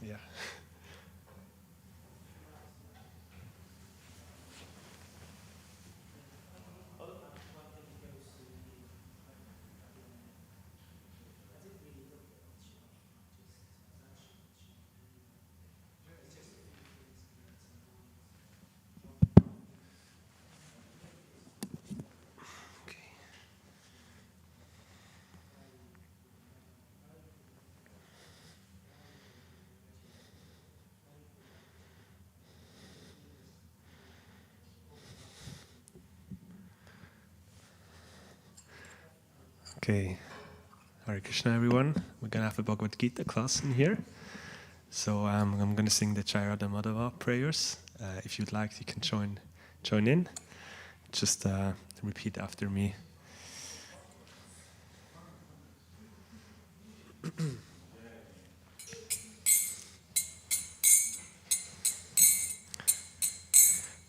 Yeah. Okay. Hare Krishna, everyone. We're going to have a Bhagavad Gita class in here. So I'm going to sing the Chairada Madhava prayers. If you'd like, you can join in. Just repeat after me.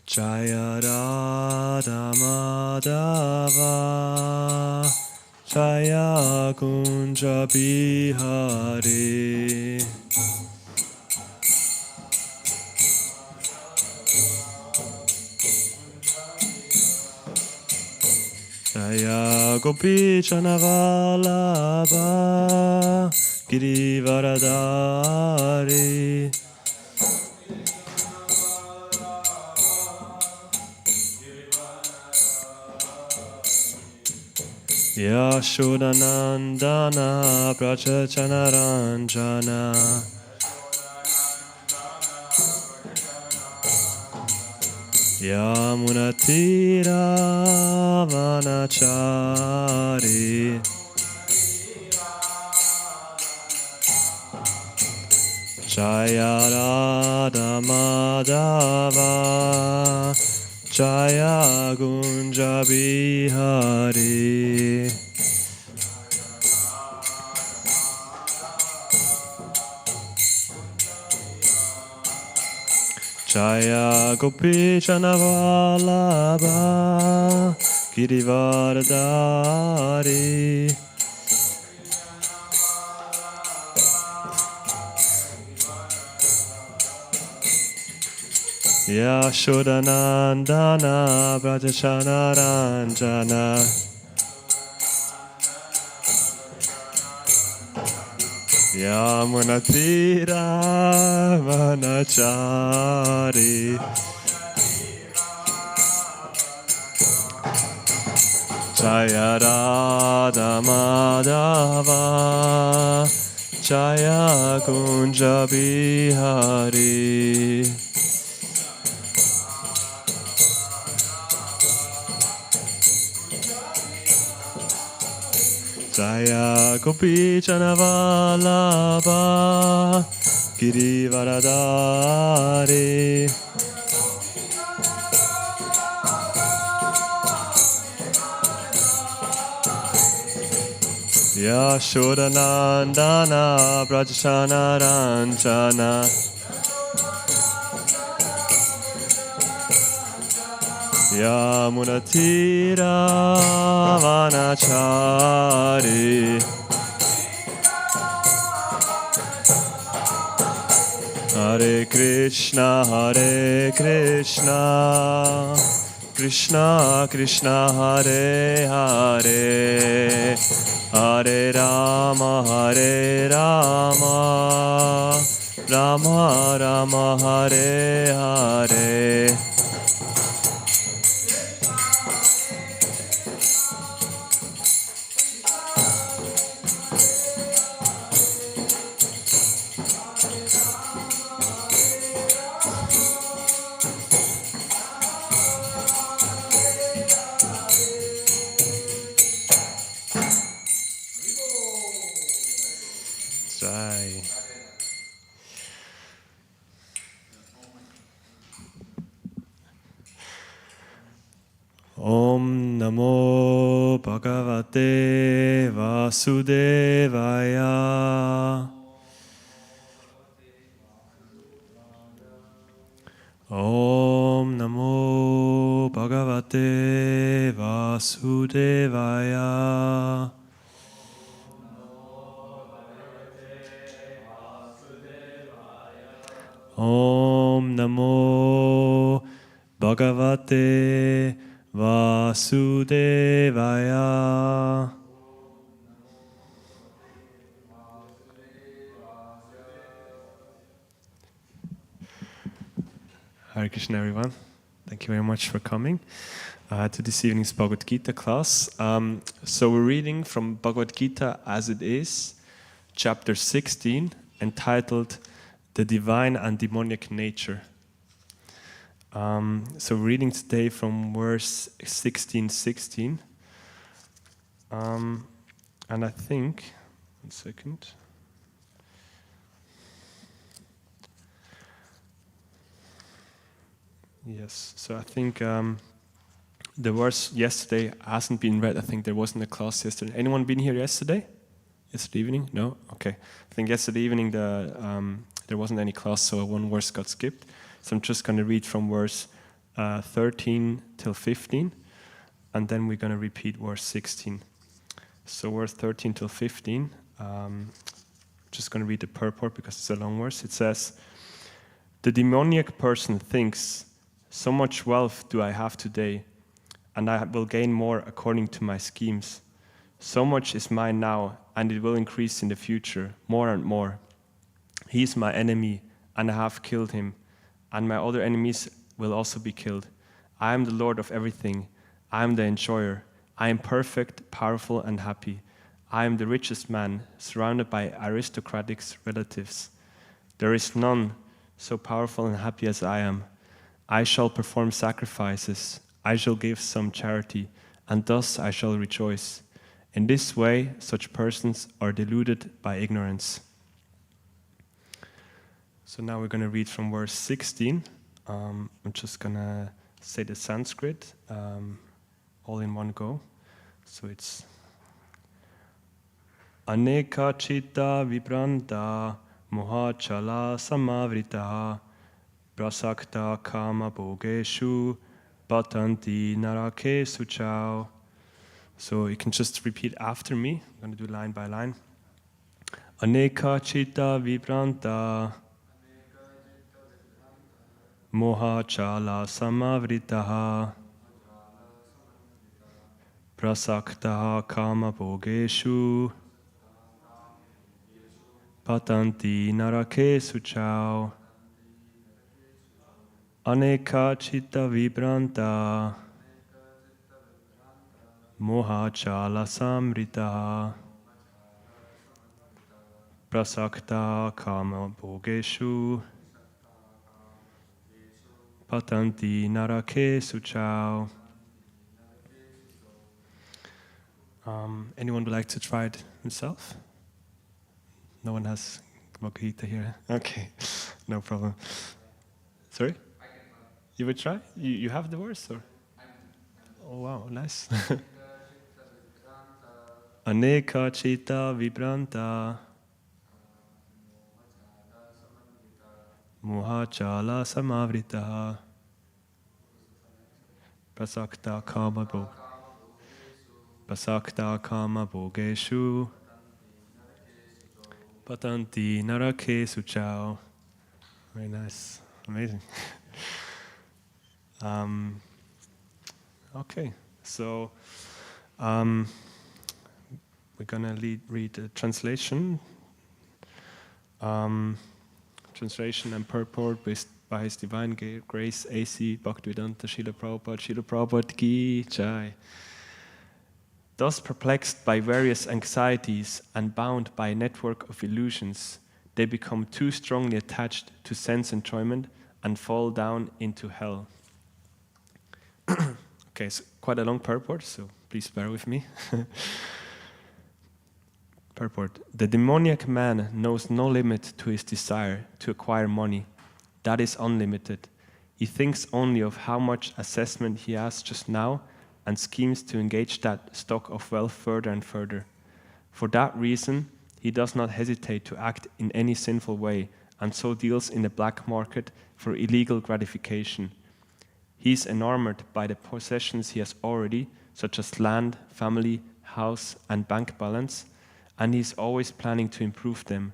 Jaya Radha Madhava Jaya Kunja Bihari Jaya Gopi Chanavalabha Girivaradari Yashodanandana Prachachanaranjana Yamunatira Vanachari Jaya Radha Madhava Jaya Gunja Bihari Jaya Gopi Vallabha Girivardhari Yashodanandana Brajachanaranjana Yamunatira Vanachari Jaya Radha Madhava Jaya Kunja Bihari Jaya Gopi Vallabha Girivardhari Yashodanandana Brajachanaranjana Yamunatira Vanachari Hare Krishna Krishna Krishna Hare Hare Hare Rama Rama Rama Hare Hare Jai. Om Namo Bhagavate Vasudevaya. Om Namo Bhagavate Vasudevaya. Om Namo Bhagavate Vasudevaya. Hare Krishna, everyone. Thank you very much for coming to this evening's Bhagavad Gita class. So we're reading from Bhagavad Gita as it is, chapter 16, entitled The Divine and Demonic Nature. So we're reading today from verse 16:16. And I think, one second. Yes, so I think the verse yesterday hasn't been read. I think there wasn't a class yesterday. Anyone been here yesterday? Yesterday evening? No? Okay. I think yesterday evening there wasn't any class, so one verse got skipped. So I'm just going to read from verse 13 till 15, and then we're going to repeat verse 16. So verse 13 till 15, just going to read the purport because it's a long verse. It says, "The demoniac person thinks, so much wealth do I have today, and I will gain more according to my schemes. So much is mine now, and it will increase in the future, more and more. He is my enemy, and I have killed him, and my other enemies will also be killed. I am the Lord of everything. I am the enjoyer. I am perfect, powerful, and happy. I am the richest man, surrounded by aristocratic relatives. There is none so powerful and happy as I am. I shall perform sacrifices. I shall give some charity, and thus I shall rejoice. In this way, such persons are deluded by ignorance." So now we're going to read from verse 16. I'm just going to say the Sanskrit all in one go. So it's Aneka chitta vibranta mohachala samavrita prasakta kama bhogeshu patanti narakesu chau. So you can just repeat after me. I'm going to do line by line. Aneka chitta vibranta mohachala samavritaha prasaktaha kama bhogeshu patanti narakesu chau. Aneka chitta vibranta mohachala samritaha prasaktaha kama bhogeshu patanti narakesu chau. Anyone would like to try it himself? No one has Bhaktivedanta here? Okay, no problem. Sorry? I can try. You would try? You have the words? Or? Oh wow, nice. Aneka chitta vibranta mohachala samavrita prasakta kama bhogeshu patanti narakesu chau. Very nice. Amazing. Okay, so we're gonna read the translation. Translation and purport by His Divine Grace A.C. Bhaktivedanta Srila Prabhupada Ki Jai. Thus perplexed by various anxieties and bound by a network of illusions, they become too strongly attached to sense enjoyment and fall down into hell. Okay, so quite a long purport, so please bear with me. Purport. The demoniac man knows no limit to his desire to acquire money. That is unlimited. He thinks only of how much assessment he has just now and schemes to engage that stock of wealth further and further. For that reason, he does not hesitate to act in any sinful way and so deals in the black market for illegal gratification. He is enamored by the possessions he has already, such as land, family, house, and bank balance, and he is always planning to improve them.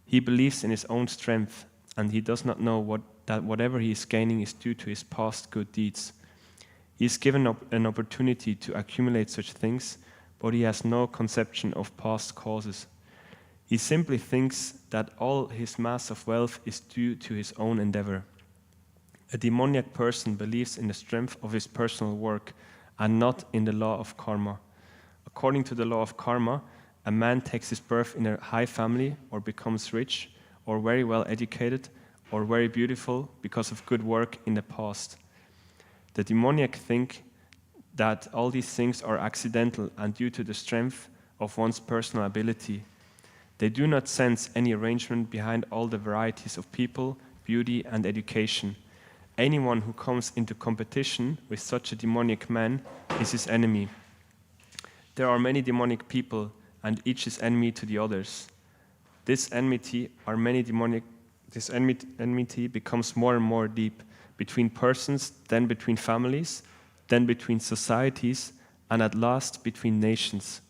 He believes in his own strength, and he does not know that whatever he is gaining is due to his past good deeds. He is given an opportunity to accumulate such things, but he has no conception of past causes. He simply thinks that all his mass of wealth is due to his own endeavor. A demoniac person believes in the strength of his personal work and not in the law of karma. According to the law of karma, a man takes his birth in a high family or becomes rich or very well educated or very beautiful because of good work in the past. The demoniac think that all these things are accidental and due to the strength of one's personal ability. They do not sense any arrangement behind all the varieties of people, beauty, and education. Anyone who comes into competition with such a demoniac man is his enemy. There are many demonic people, and each is enemy to the others. This enmity becomes more and more deep between persons, then between families, then between societies, and at last between nations.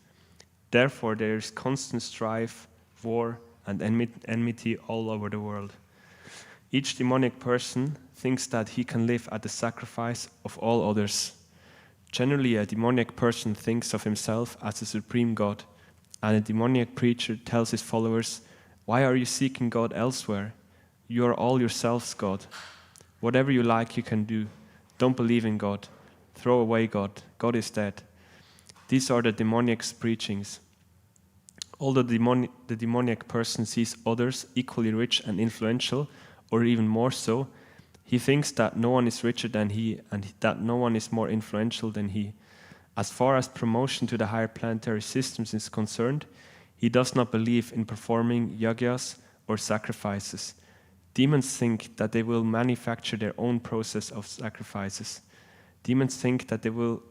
Therefore, there is constant strife, war, and enmity all over the world. Each demonic person thinks that he can live at the sacrifice of all others. Generally, a demoniac person thinks of himself as the supreme God, and a demoniac preacher tells his followers, "Why are you seeking God elsewhere? You are all yourselves God. Whatever you like, you can do. Don't believe in God. Throw away God. God is dead." These are the demoniac's preachings. Although the demoniac person sees others equally rich and influential, or even more so, he thinks that no one is richer than he and that no one is more influential than he. As far as promotion to the higher planetary systems is concerned, he does not believe in performing yagyas or sacrifices. Demons think that they will manufacture their own process of sacrifices. Demons think that they will,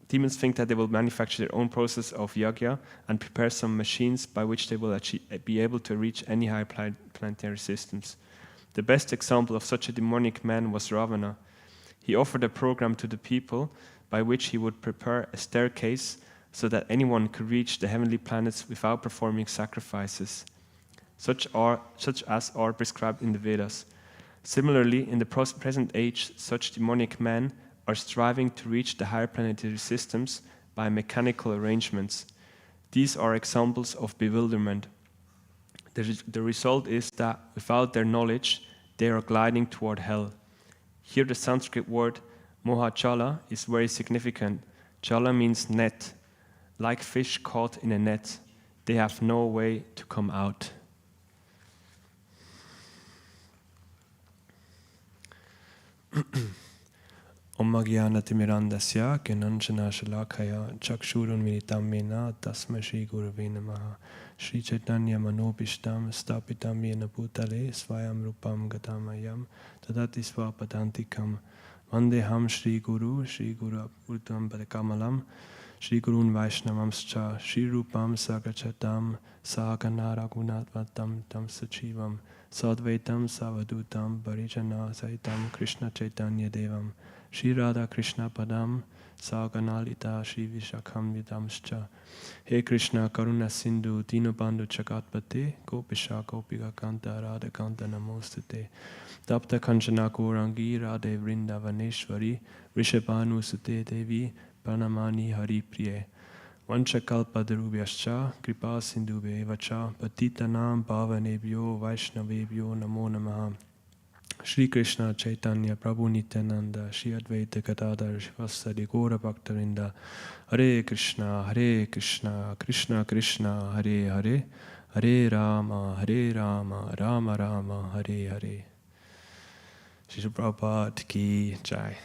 demons think that they will manufacture their own process of yajna and prepare some machines by which they will be able to reach any higher planetary systems. The best example of such a demonic man was Ravana. He offered a program to the people by which he would prepare a staircase so that anyone could reach the heavenly planets without performing sacrifices, such as are prescribed in the Vedas. Similarly, in the present age, such demonic men are striving to reach the higher planetary systems by mechanical arrangements. These are examples of bewilderment. The result is that without their knowledge, they are gliding toward hell. Here the Sanskrit word mohachala is very significant. Chala means net. Like fish caught in a net, they have no way to come out. Om Magyana Timirandasya Gananjana Shalakaya Chakshurun Militam Mena Tasma Shri Gurave Namaha Shri Chaitanya Manobishtam Stapitam Yena Bhutale Svayam Rupam Gatamayam Tadati Swapadantikam Vandeham Shri Guru Apurtam Padakamalam Shri Gurun Vaishnavamscha Shri Rupam Sagachatam Saganara Gunatvatam Tam Sachivam Sadvaitam Savadutam Parijana Saitam Krishna Chaitanya Devam Shri Radha Krishna Padam Saganalita Shri Vishakham Vidamscha He Krishna Karuna Sindhu Dinobandhu Chagatpate Gopisha Gopika Kanta Radha Kanta Namostate Tapta Kanchana Gourangi Radhe Vrindavaneshwari Rishabhanu Sute Devi Pranamani Hari Priye Vanchakalpa Darubhyascha Kripa Sindhubhe Vacha Patitanam Bhavanebhyo Vaishnavebhyo Namo Namaha Shri Krishna Chaitanya Prabhu Nityananda Shri Advaita Gadadhar Shivasadi Gaura Bhaktarinda Hare Krishna Krishna Krishna Hare Hare Hare Rama Rama Rama Hare Hare. Shri Prabhupada Ki Jai.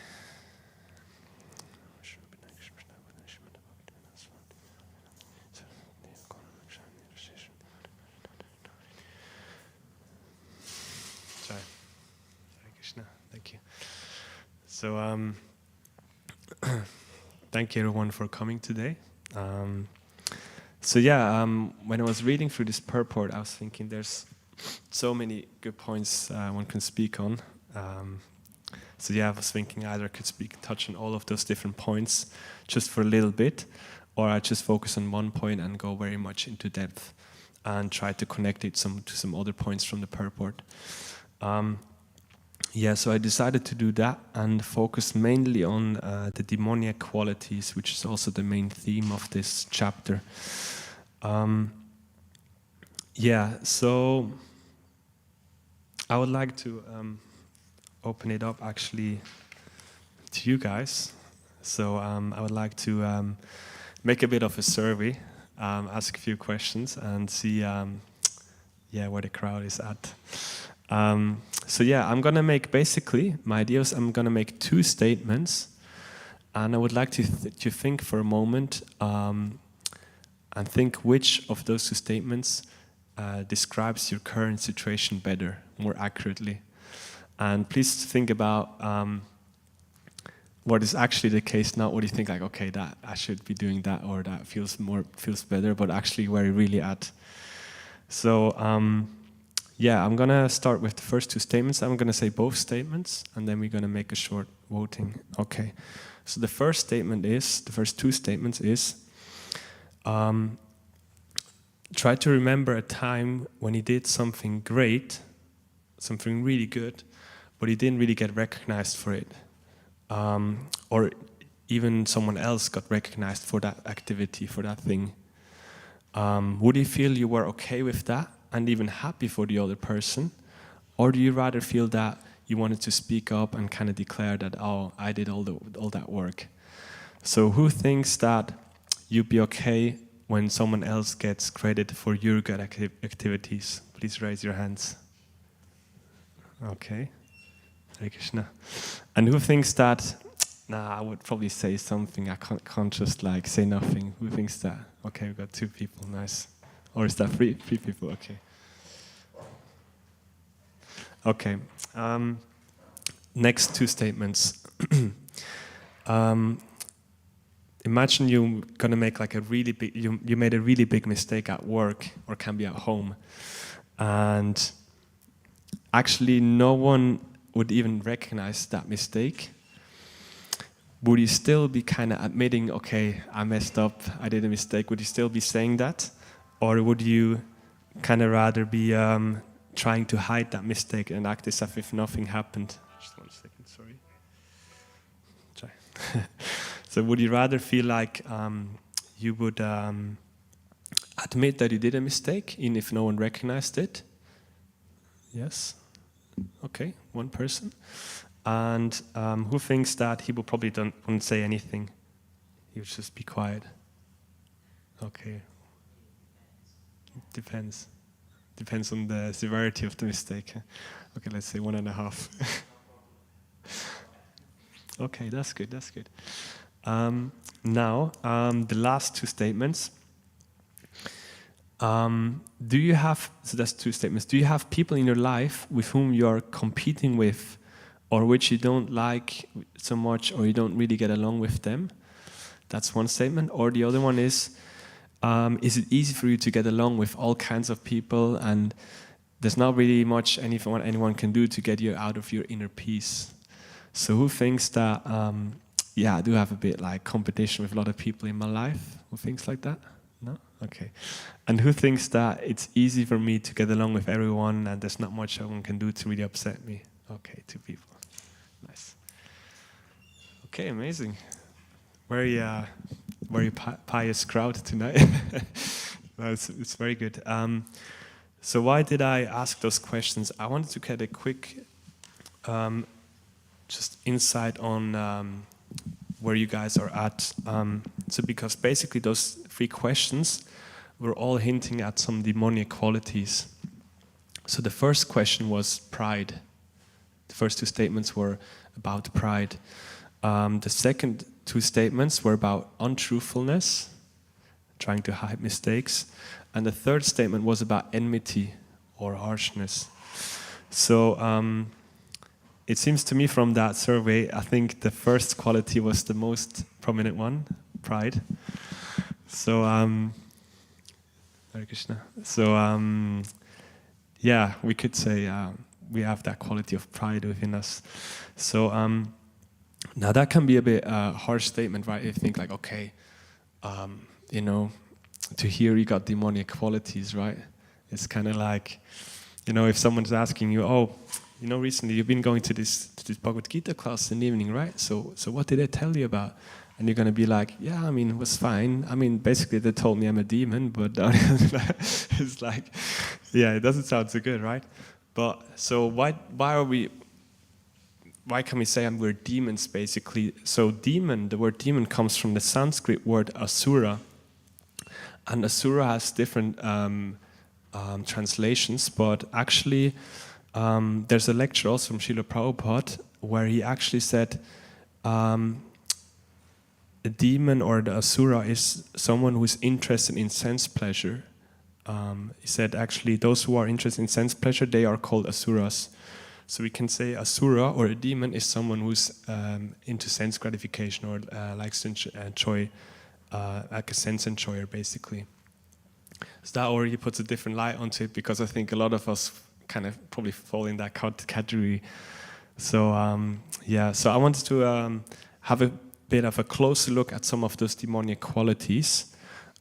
Thank you. So, thank you everyone for coming today. When I was reading through this purport, I was thinking there's so many good points one can speak on. I was thinking either I could touch on all of those different points just for a little bit, or I just focus on one point and go very much into depth and try to connect it to some other points from the purport. So I decided to do that and focus mainly on the demoniac qualities, which is also the main theme of this chapter. So I would like to open it up actually to you guys. So I would like to make a bit of a survey, ask a few questions and see where the crowd is at. I'm going to make my idea is I'm going to make two statements, and I would like to think for a moment and think which of those two statements describes your current situation better, more accurately. And please think about what is actually the case, not what you think like, okay, that I should be doing that or that feels better, but actually where you're really at. So, I'm going to start with the first two statements. I'm going to say both statements, and then we're going to make a short voting. Okay. So the first two statements is, try to remember a time when you did something great, something really good, but you didn't really get recognized for it. Or even someone else got recognized for that activity, for that thing. Would you feel you were okay with that and even happy for the other person? Or do you rather feel that you wanted to speak up and kind of declare that, oh, I did all that work? So who thinks that you'd be okay when someone else gets credit for your good activities? Please raise your hands. Okay. Hare Krishna. And who thinks that, I would probably say something, I can't just say nothing. Who thinks that? Okay, we've got two people, nice. Or is that three people? Okay. Okay. Next two statements. Imagine you're gonna make like a really big, you made a really big mistake at work or can be at home, and actually no one would even recognize that mistake. Would you still be kind of admitting, okay, I messed up, I did a mistake? Would you still be saying that, or would you kind of rather be trying to hide that mistake and act as if nothing happened? Just 1 second, sorry. Try. So would you rather feel like you would admit that you did a mistake, even if no one recognized it? Yes? Okay, one person. And who thinks that he will probably wouldn't say anything? He would just be quiet. Okay. Depends. Depends on the severity of the mistake. Okay, let's say 1.5. Okay, that's good, that's good. Now, the last two statements. Do you have, so that's two statements. Do you have people in your life with whom you're competing with, or which you don't like so much, or you don't really get along with them? That's one statement. Or the other one is it easy for you to get along with all kinds of people, and there's not really much anyone can do to get you out of your inner peace? So who thinks that, yeah, I do have a bit like competition with a lot of people in my life? Who thinks like that? No? Okay. And who thinks that it's easy for me to get along with everyone and there's not much anyone can do to really upset me? Okay, 2 people. Nice. Okay, amazing. Very pious crowd tonight. No, it's very good. So why did I ask those questions? I wanted to get a quick just insight on where you guys are at. So because basically those 3 questions were all hinting at some demonic qualities. So the first question was pride. The first 2 statements were about pride. The second 2 statements were about untruthfulness, trying to hide mistakes. And the third statement was about enmity or harshness. So it seems to me from that survey, I think the first quality was the most prominent one, pride. So, Hare Krishna. So, yeah, we could say we have that quality of pride within us. So, now that can be a bit harsh statement, right? You think like, okay, you know, to hear you got demonic qualities, right? It's kind of like, you know, if someone's asking you, oh, you know, recently you've been going to this Bhaktivedanta class in the evening, right? So what did they tell you about? And you're going to be like, yeah, I mean, it was fine. I mean, basically they told me I'm a demon, but it's like, yeah, it doesn't sound so good, right? But so why can we say we're demons, basically? So demon, the word demon comes from the Sanskrit word asura. And asura has different translations, but actually there's a lecture also from Srila Prabhupada where he actually said a demon or the asura is someone who is interested in sense pleasure. He said actually those who are interested in sense pleasure, they are called asuras. So we can say asura or a demon is someone who's into sense gratification or likes to enjoy, like a sense enjoyer basically. So that already puts a different light onto it, because I think a lot of us kind of probably fall in that category. So yeah, so I wanted to have a bit of a closer look at some of those demonic qualities.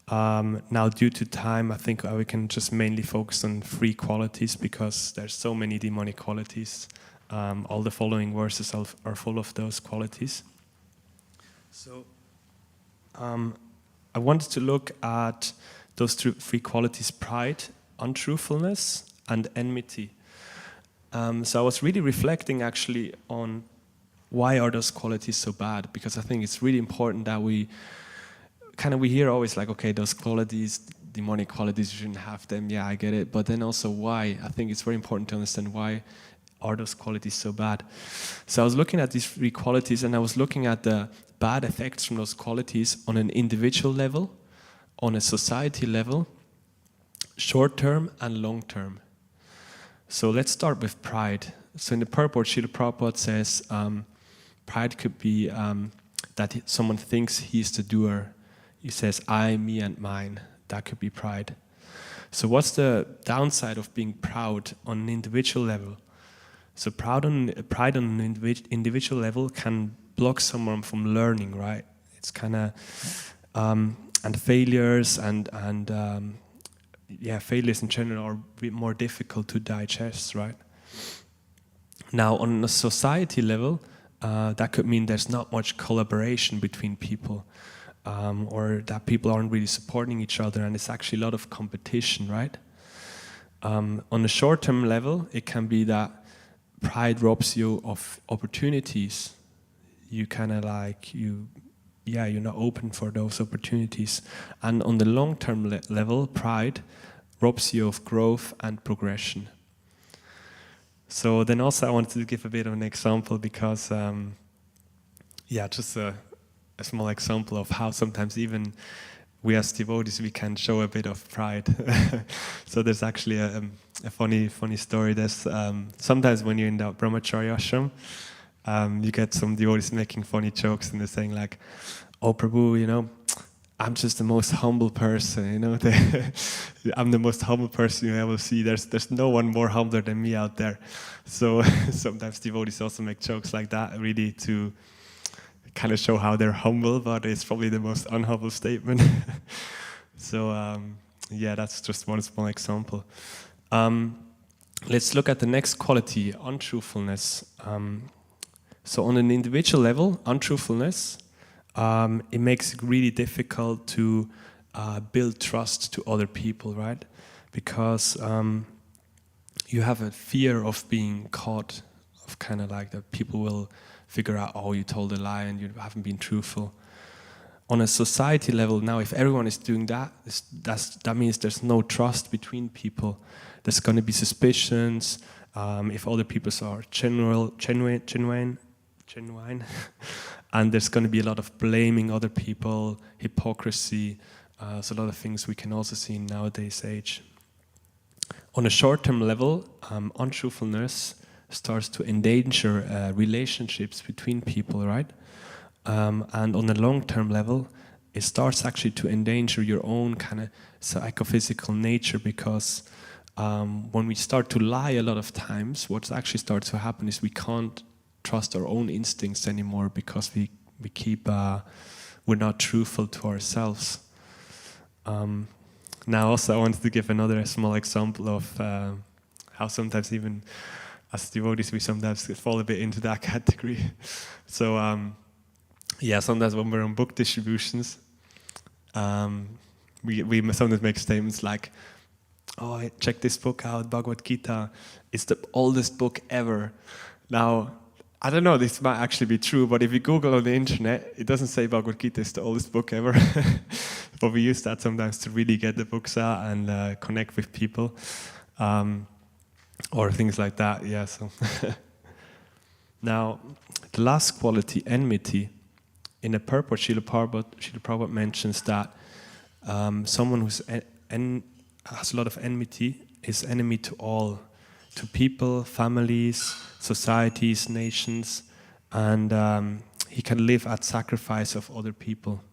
Now, due to time, I think we can just mainly focus on 3 qualities, because there's so many demonic qualities. All the following verses are full of those qualities. So I wanted to look at those 3 qualities: pride, untruthfulness, and enmity. So I was really reflecting actually on why are those qualities so bad, because I think it's really important that we hear always like, okay, those qualities, demonic qualities, you shouldn't have them. Yeah, I get it. But then also why? I think it's very important to understand why are those qualities so bad. So I was looking at these 3 qualities, and I was looking at the bad effects from those qualities on an individual level, on a society level, short term and long term. So let's start with pride. So in the purport, Srila Prabhupada says pride could be that someone thinks he's the doer. He says, I, me, and mine. That could be pride. So what's the downside of being proud on an individual level? So pride on an individual level can block someone from learning, right? It's kind of, and failures failures in general are a bit more difficult to digest, right? Now, on a society level, that could mean there's not much collaboration between people, or that people aren't really supporting each other, and it's actually a lot of competition, right? On a short-term level, it can be that pride robs you of opportunities. You kind of like, you're not open for those opportunities. And on the long-term level, pride robs you of growth and progression. So then also I wanted to give a bit of an example because, just a small example of how sometimes even we as devotees, we can show a bit of pride. So there's actually a funny story. There's sometimes when you're in the brahmacharya ashram, you get some devotees making funny jokes and they're saying like, oh Prabhu, I'm just the most humble person, I'm the most humble person you ever see. There's no one more humbler than me out there. So sometimes devotees also make jokes like that, really to kind of show how they're humble, but it's probably the most unhumble statement. So that's just one small example. Let's look at the next quality, untruthfulness. So on an individual level, untruthfulness, it makes it really difficult to build trust to other people, right? Because you have a fear of being caught, of kind of like that people will figure out, oh, you told a lie and you haven't been truthful. On a society level now, if everyone is doing that, that means there's no trust between people. There's going to be suspicions. If other people are genuine, and there's going to be a lot of blaming other people, hypocrisy. So a lot of things we can also see in nowadays age. On a short-term level, untruthfulness starts to endanger relationships between people, right? And on a long-term level, it starts actually to endanger your own kind of psychophysical nature, because when we start to lie a lot of times, what actually starts to happen is we can't trust our own instincts anymore, because we keep we're not truthful to ourselves. Now also I wanted to give another small example of how sometimes even as devotees we sometimes fall a bit into that category. So sometimes when we're on book distributions, we sometimes make statements like, oh, check this book out, Bhagavad Gita, it's the oldest book ever. Now, I don't know, this might actually be true, but if you Google on the internet, it doesn't say Bhagavad Gita is the oldest book ever. But we use that sometimes to really get the books out and connect with people. Or things like that, yeah. So now, the last quality, enmity. In the purport, Srila Prabhupada mentions that someone who has a lot of enmity is enemy to all, to people, families, societies, nations, and he can live at sacrifice of other people.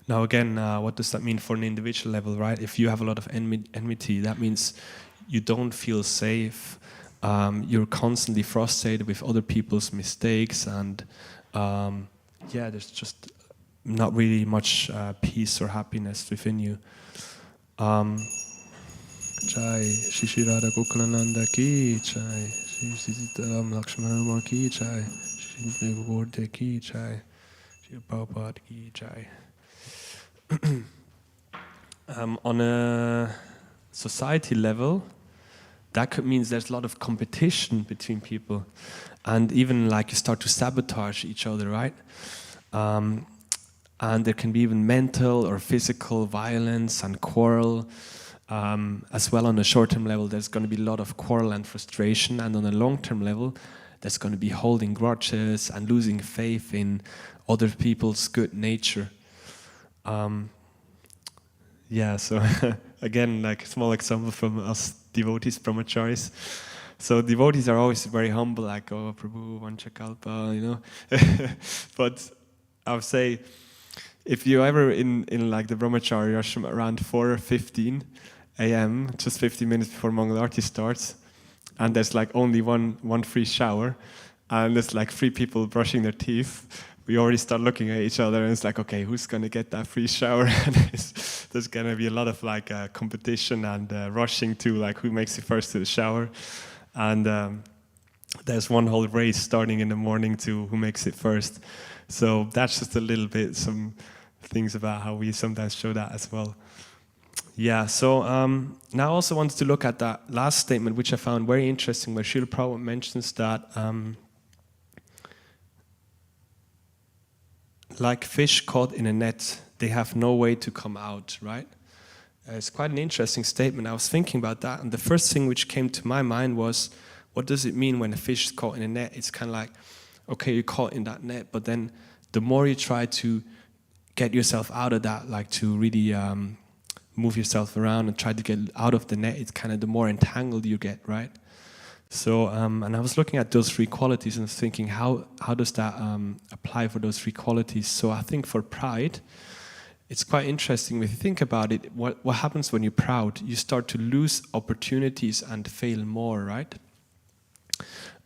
Now again, what does that mean for an individual level, right? If you have a lot of enmity, that means you don't feel safe, you're constantly frustrated with other people's mistakes, and there's just not really much peace or happiness within you. Jai Shri Shri Radha Gokulananda ki Jai, Shri Sitaram Lakshmana ki Jai, Shri Gorde ki Jai, Shri Prabhupada ki Jai. On a society level, that could mean there's a lot of competition between people, and even like you start to sabotage each other, right? And there can be even mental or physical violence and quarrel. As well, on a short-term level, there's going to be a lot of quarrel and frustration, and on a long-term level, there's going to be holding grudges and losing faith in other people's good nature. Yeah, so again, like a small example from us devotees, brahmacharis. So devotees are always very humble, like, oh, Prabhu, Vanchakalpa, you know. But I would say, if you're ever in like the brahmachari ashram around 4:15 a.m., just 15 minutes before Mangal Arati starts, and there's like only one free shower, and there's like 3 people brushing their teeth, we already start looking at each other, and it's like, okay, who's gonna get that free shower? And there's gonna be a lot of like competition and rushing to like who makes it first to the shower, and there's one whole race starting in the morning to who makes it first. So that's just a little bit some things about how we sometimes show that as well. Yeah, so now I also wanted to look at that last statement, which I found very interesting, where Srila Prabhupada mentions that like fish caught in a net, they have no way to come out, right? It's quite an interesting statement. I was thinking about that, and the first thing which came to my mind was, what does it mean when a fish is caught in a net? It's kind of like, okay, you're caught in that net, but then the more you try to get yourself out of that, like to really move yourself around and try to get out of the net, it's kind of the more entangled you get, right? So, and I was looking at those 3 qualities and was thinking, how does that apply for those 3 qualities? So I think for pride, it's quite interesting. If you think about it, what happens when you're proud? You start to lose opportunities and fail more, right?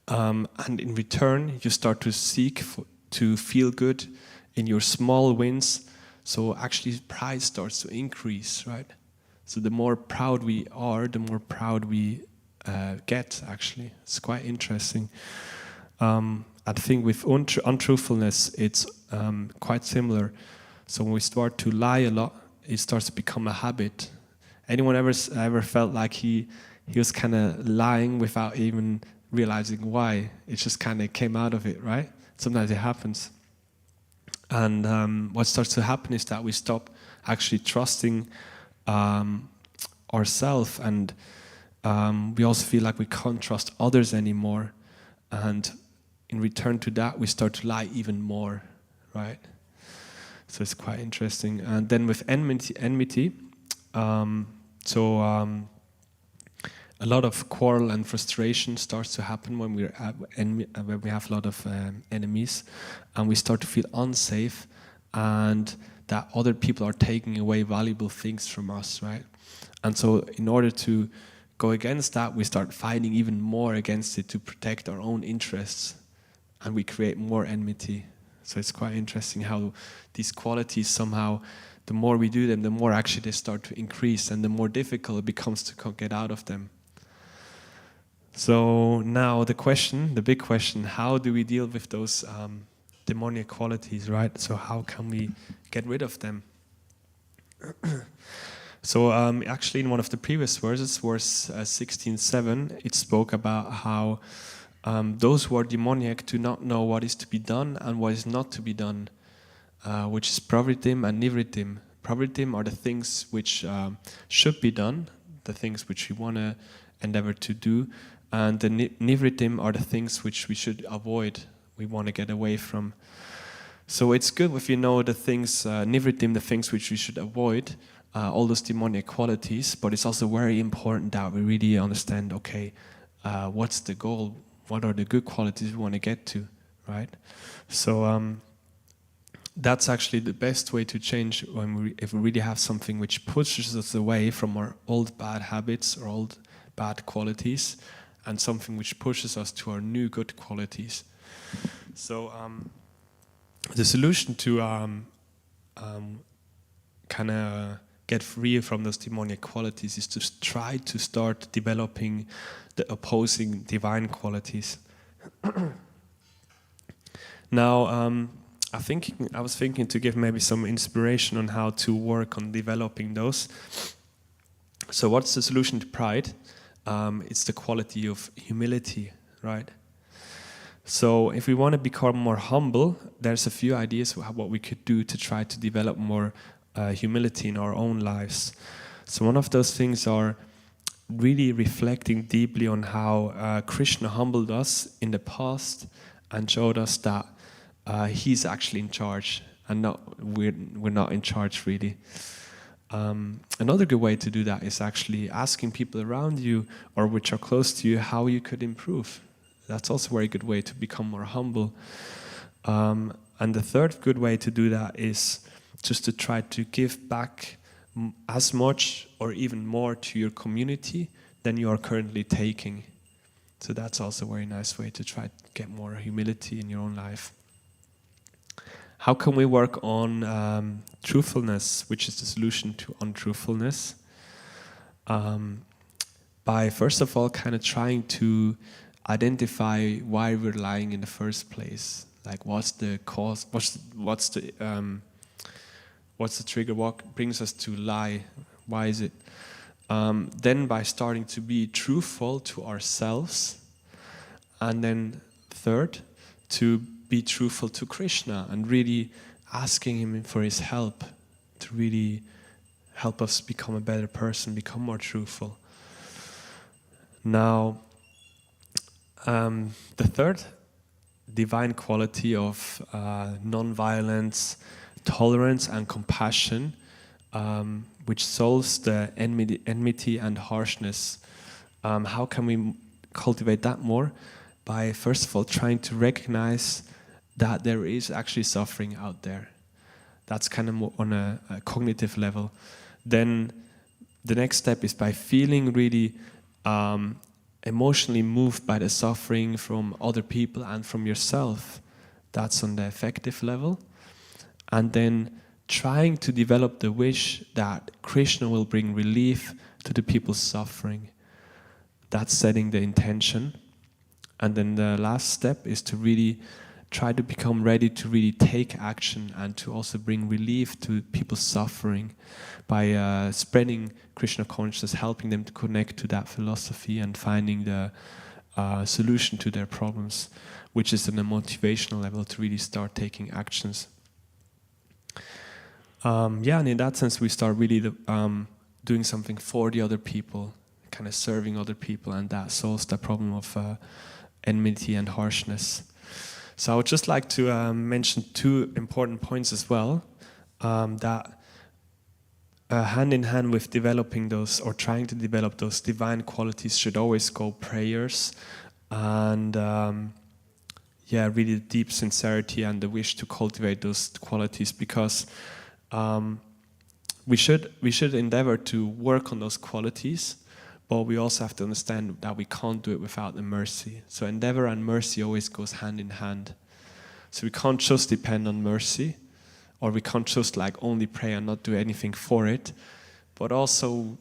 And in return, you start to seek to feel good in your small wins. So actually, pride starts to increase, right? So the more proud we are, the more proud we get, actually. It's quite interesting. I think with untruthfulness, it's quite similar. So when we start to lie a lot, it starts to become a habit. Anyone ever felt like he was kind of lying without even realizing why? It just kind of came out of it, right? Sometimes it happens. And what starts to happen is that we stop actually trusting ourselves, and we also feel like we can't trust others anymore. And in return to that, we start to lie even more, right? So it's quite interesting. And then with enmity, a lot of quarrel and frustration starts to happen when when we have a lot of enemies, and we start to feel unsafe, and that other people are taking away valuable things from us, right? And so in order to go against that, we start fighting even more against it to protect our own interests, and we create more enmity. So it's quite interesting how these qualities somehow, the more we do them, the more actually they start to increase, and the more difficult it becomes to get out of them. So now the big question, how do we deal with those demonic qualities, right? So how can we get rid of them? So actually in one of the previous verses, verse 16:7, it spoke about how those who are demoniac do not know what is to be done and what is not to be done, which is pravritim and nivritim. Pravritim are the things which should be done, the things which we want to endeavor to do, and the nivritim are the things which we should avoid, we want to get away from. So it's good if you know the things, nivritim, the things which we should avoid, all those demonic qualities, but it's also very important that we really understand, okay, what's the goal? What are the good qualities we want to get to, right? So that's actually the best way to change if we really have something which pushes us away from our old bad habits or old bad qualities, and something which pushes us to our new good qualities. So the solution to kind of get free from those demonic qualities is to try to start developing the opposing divine qualities. Now, I was thinking to give maybe some inspiration on how to work on developing those. So what's the solution to pride? It's the quality of humility, right? So if we want to become more humble, there's a few ideas what we could do to try to develop more humility in our own lives. So one of those things are really reflecting deeply on how Krishna humbled us in the past and showed us that he's actually in charge and we're not in charge really. Another good way to do that is actually asking people around you or which are close to you how you could improve. That's also a very good way to become more humble. And the third good way to do that is just to try to give back as much or even more to your community than you are currently taking. So that's also a very nice way to try to get more humility in your own life. How can we work on truthfulness, which is the solution to untruthfulness? By first of all kind of trying to identify why we're lying in the first place. Like what's the cause, what's the trigger, what brings us to lie, why is it? Then by starting to be truthful to ourselves, and then third, to be truthful to Krishna and really asking him for his help to really help us become a better person, become more truthful. Now, the third divine quality of non-violence, tolerance and compassion, which solves the enmity and harshness. How can we cultivate that more? By first of all trying to recognize that there is actually suffering out there. That's kind of more on a cognitive level. Then the next step is by feeling really emotionally moved by the suffering from other people and from yourself. That's on the affective level. And then trying to develop the wish that Krishna will bring relief to the people suffering. That's setting the intention. And then the last step is to really try to become ready to really take action and to also bring relief to people suffering by spreading Krishna consciousness, helping them to connect to that philosophy and finding the solution to their problems, which is on a motivational level to really start taking actions. And in that sense we start really doing something for the other people, kind of serving other people, and that solves the problem of enmity and harshness. So I would just like to mention two important points as well, that hand in hand with developing those or trying to develop those divine qualities should always go prayers and really deep sincerity and the wish to cultivate those qualities, because we should endeavor to work on those qualities, but we also have to understand that we can't do it without the mercy. So endeavor and mercy always goes hand in hand. So we can't just depend on mercy, or we can't just like only pray and not do anything for it. But also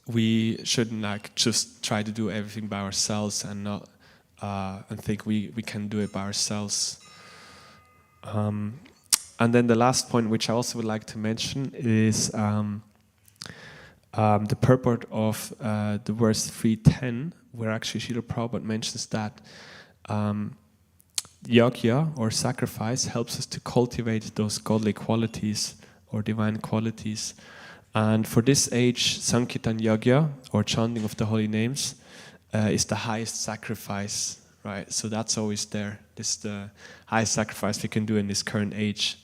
we shouldn't like just try to do everything by ourselves and not and think we can do it by ourselves. And then the last point, which I also would like to mention, is the purport of the verse 310, where actually Srila Prabhupada mentions that yajna, or sacrifice, helps us to cultivate those godly qualities or divine qualities. And for this age, Sankirtan Yajna, or chanting of the holy names, is the highest sacrifice, right? So that's always there. This is the highest sacrifice we can do in this current age.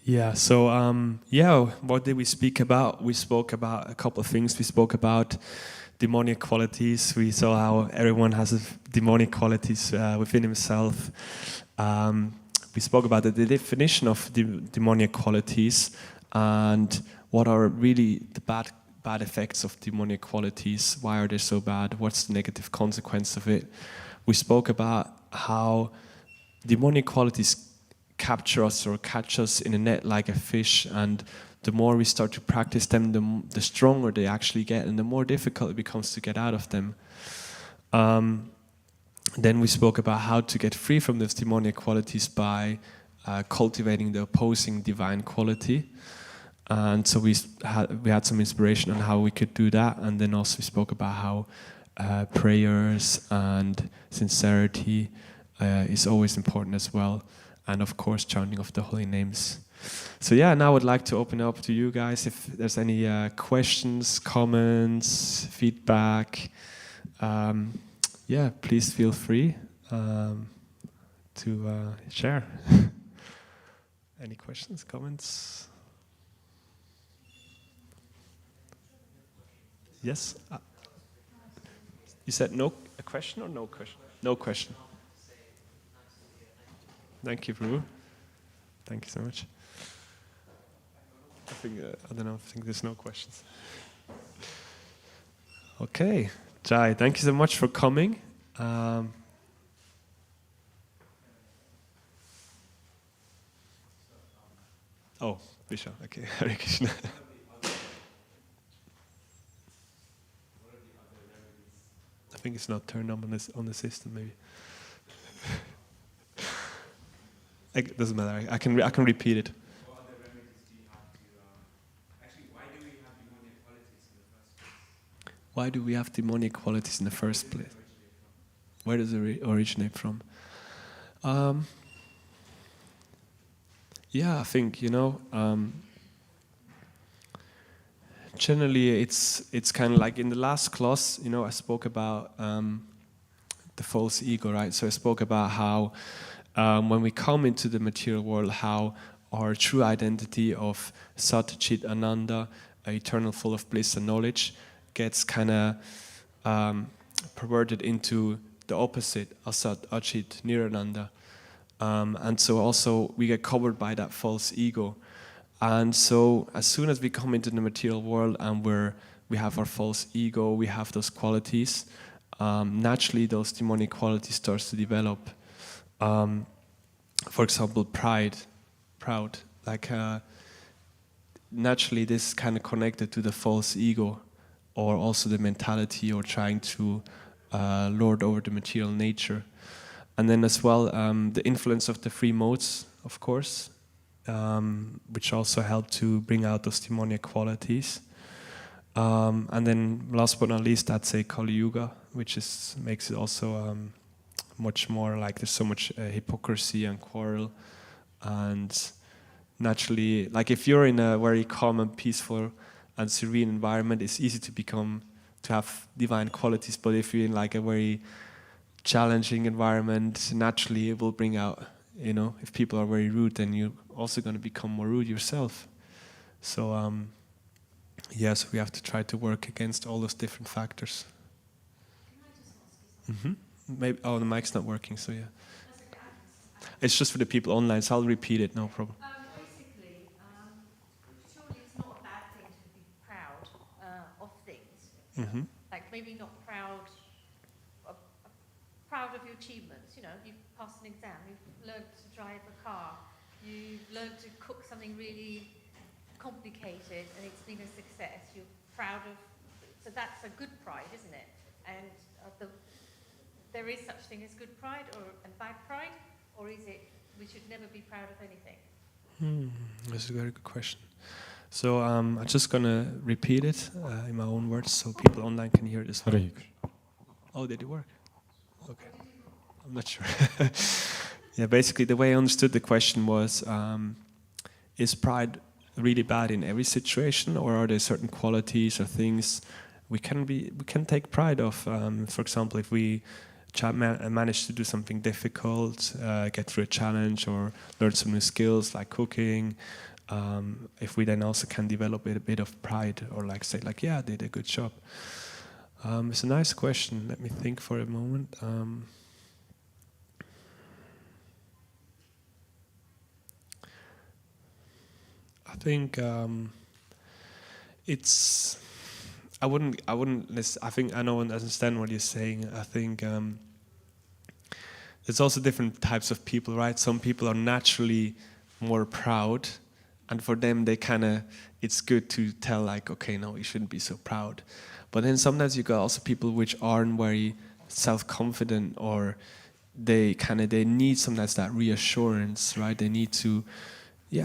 Yeah, so what did we speak about? We spoke about a couple of things. We spoke about demonic qualities. We saw how everyone has demonic qualities within himself. We spoke about the definition of demonic qualities and what are really the bad effects of demonic qualities. Why are they so bad? What's the negative consequence of it? We spoke about how demonic qualities capture us or catch us in a net like a fish, and the more we start to practice them, the stronger they actually get, and the more difficult it becomes to get out of them. Then we spoke about how to get free from those demonic qualities by cultivating the opposing divine quality. And so we had some inspiration on how we could do that, and then also we spoke about how prayers and sincerity is always important as well, and of course chanting of the holy names. So now I would like to open up to you guys if there's any questions, comments, feedback. Please feel free to share. Any questions, comments? Yes? You said no a question or no question? No question. Thank you, Prabhu. Thank you so much. I think, I don't know, I think there's no questions. Okay, Jai, thank you so much for coming. Oh, Visha, okay, Hare Krishna. I think it's not turned on the system, maybe. It doesn't matter. I can repeat it. What other remedies do you have to? Actually, why do we have demonic qualities in the first place? Why do we have demonic qualities in the first place? Where does it originate from? Yeah, I think generally it's kind of like in the last class, I spoke about the false ego, right? So I spoke about how when we come into the material world, how our true identity of Sat Chit Ananda, eternal, full of bliss and knowledge, gets kind of perverted into the opposite, Asat, Achit, Nirananda. And so also we get covered by that false ego. And so as soon as we come into the material world and we have our false ego, we have those qualities, naturally those demonic qualities starts to develop. For example, proud, like naturally this is kind of connected to the false ego, or also the mentality or trying to lord over the material nature. And then as well, the influence of the three modes, of course, which also help to bring out those demonic qualities. And then last but not least, I'd say Kali Yuga, which makes it also much more like there's so much hypocrisy and quarrel. And naturally, like if you're in a very calm and peaceful and serene environment, it's easy to have divine qualities. But if you're in like a very challenging environment, naturally it will bring out, if people are very rude, then you're also going to become more rude yourself. So yes, we have to try to work against all those different factors. Can I just ask you something? Maybe. Oh, the mic's not working, so yeah. It's just for the people online, so I'll repeat it, no problem. Basically, surely it's not a bad thing to be proud of things. Mm-hmm. Like maybe not proud of your achievements. You've passed an exam, you've learned to drive a car, you've learned to cook something really complicated, and it's been a success. You're proud of. So that's a good pride, isn't it? And there is such thing as good pride and bad pride, or is it we should never be proud of anything? That's a very good question. So I'm just gonna repeat it in my own words, so people online can hear it as well. Oh, did it work? Okay, I'm not sure. Yeah, basically the way I understood the question was, is pride really bad in every situation, or are there certain qualities or things we can take pride of? For example, if we manage to do something difficult, get through a challenge, or learn some new skills like cooking, if we then also can develop a bit of pride, or like say like, yeah, I did a good job. It's a nice question. Let me think for a moment. I think it's. I wouldn't. I think I know and understand what you're saying. I think there's also different types of people, right? Some people are naturally more proud, and for them, it's good to tell like, okay, no, you shouldn't be so proud. But then sometimes you got also people which aren't very self-confident, or they need sometimes that reassurance, right? They need to,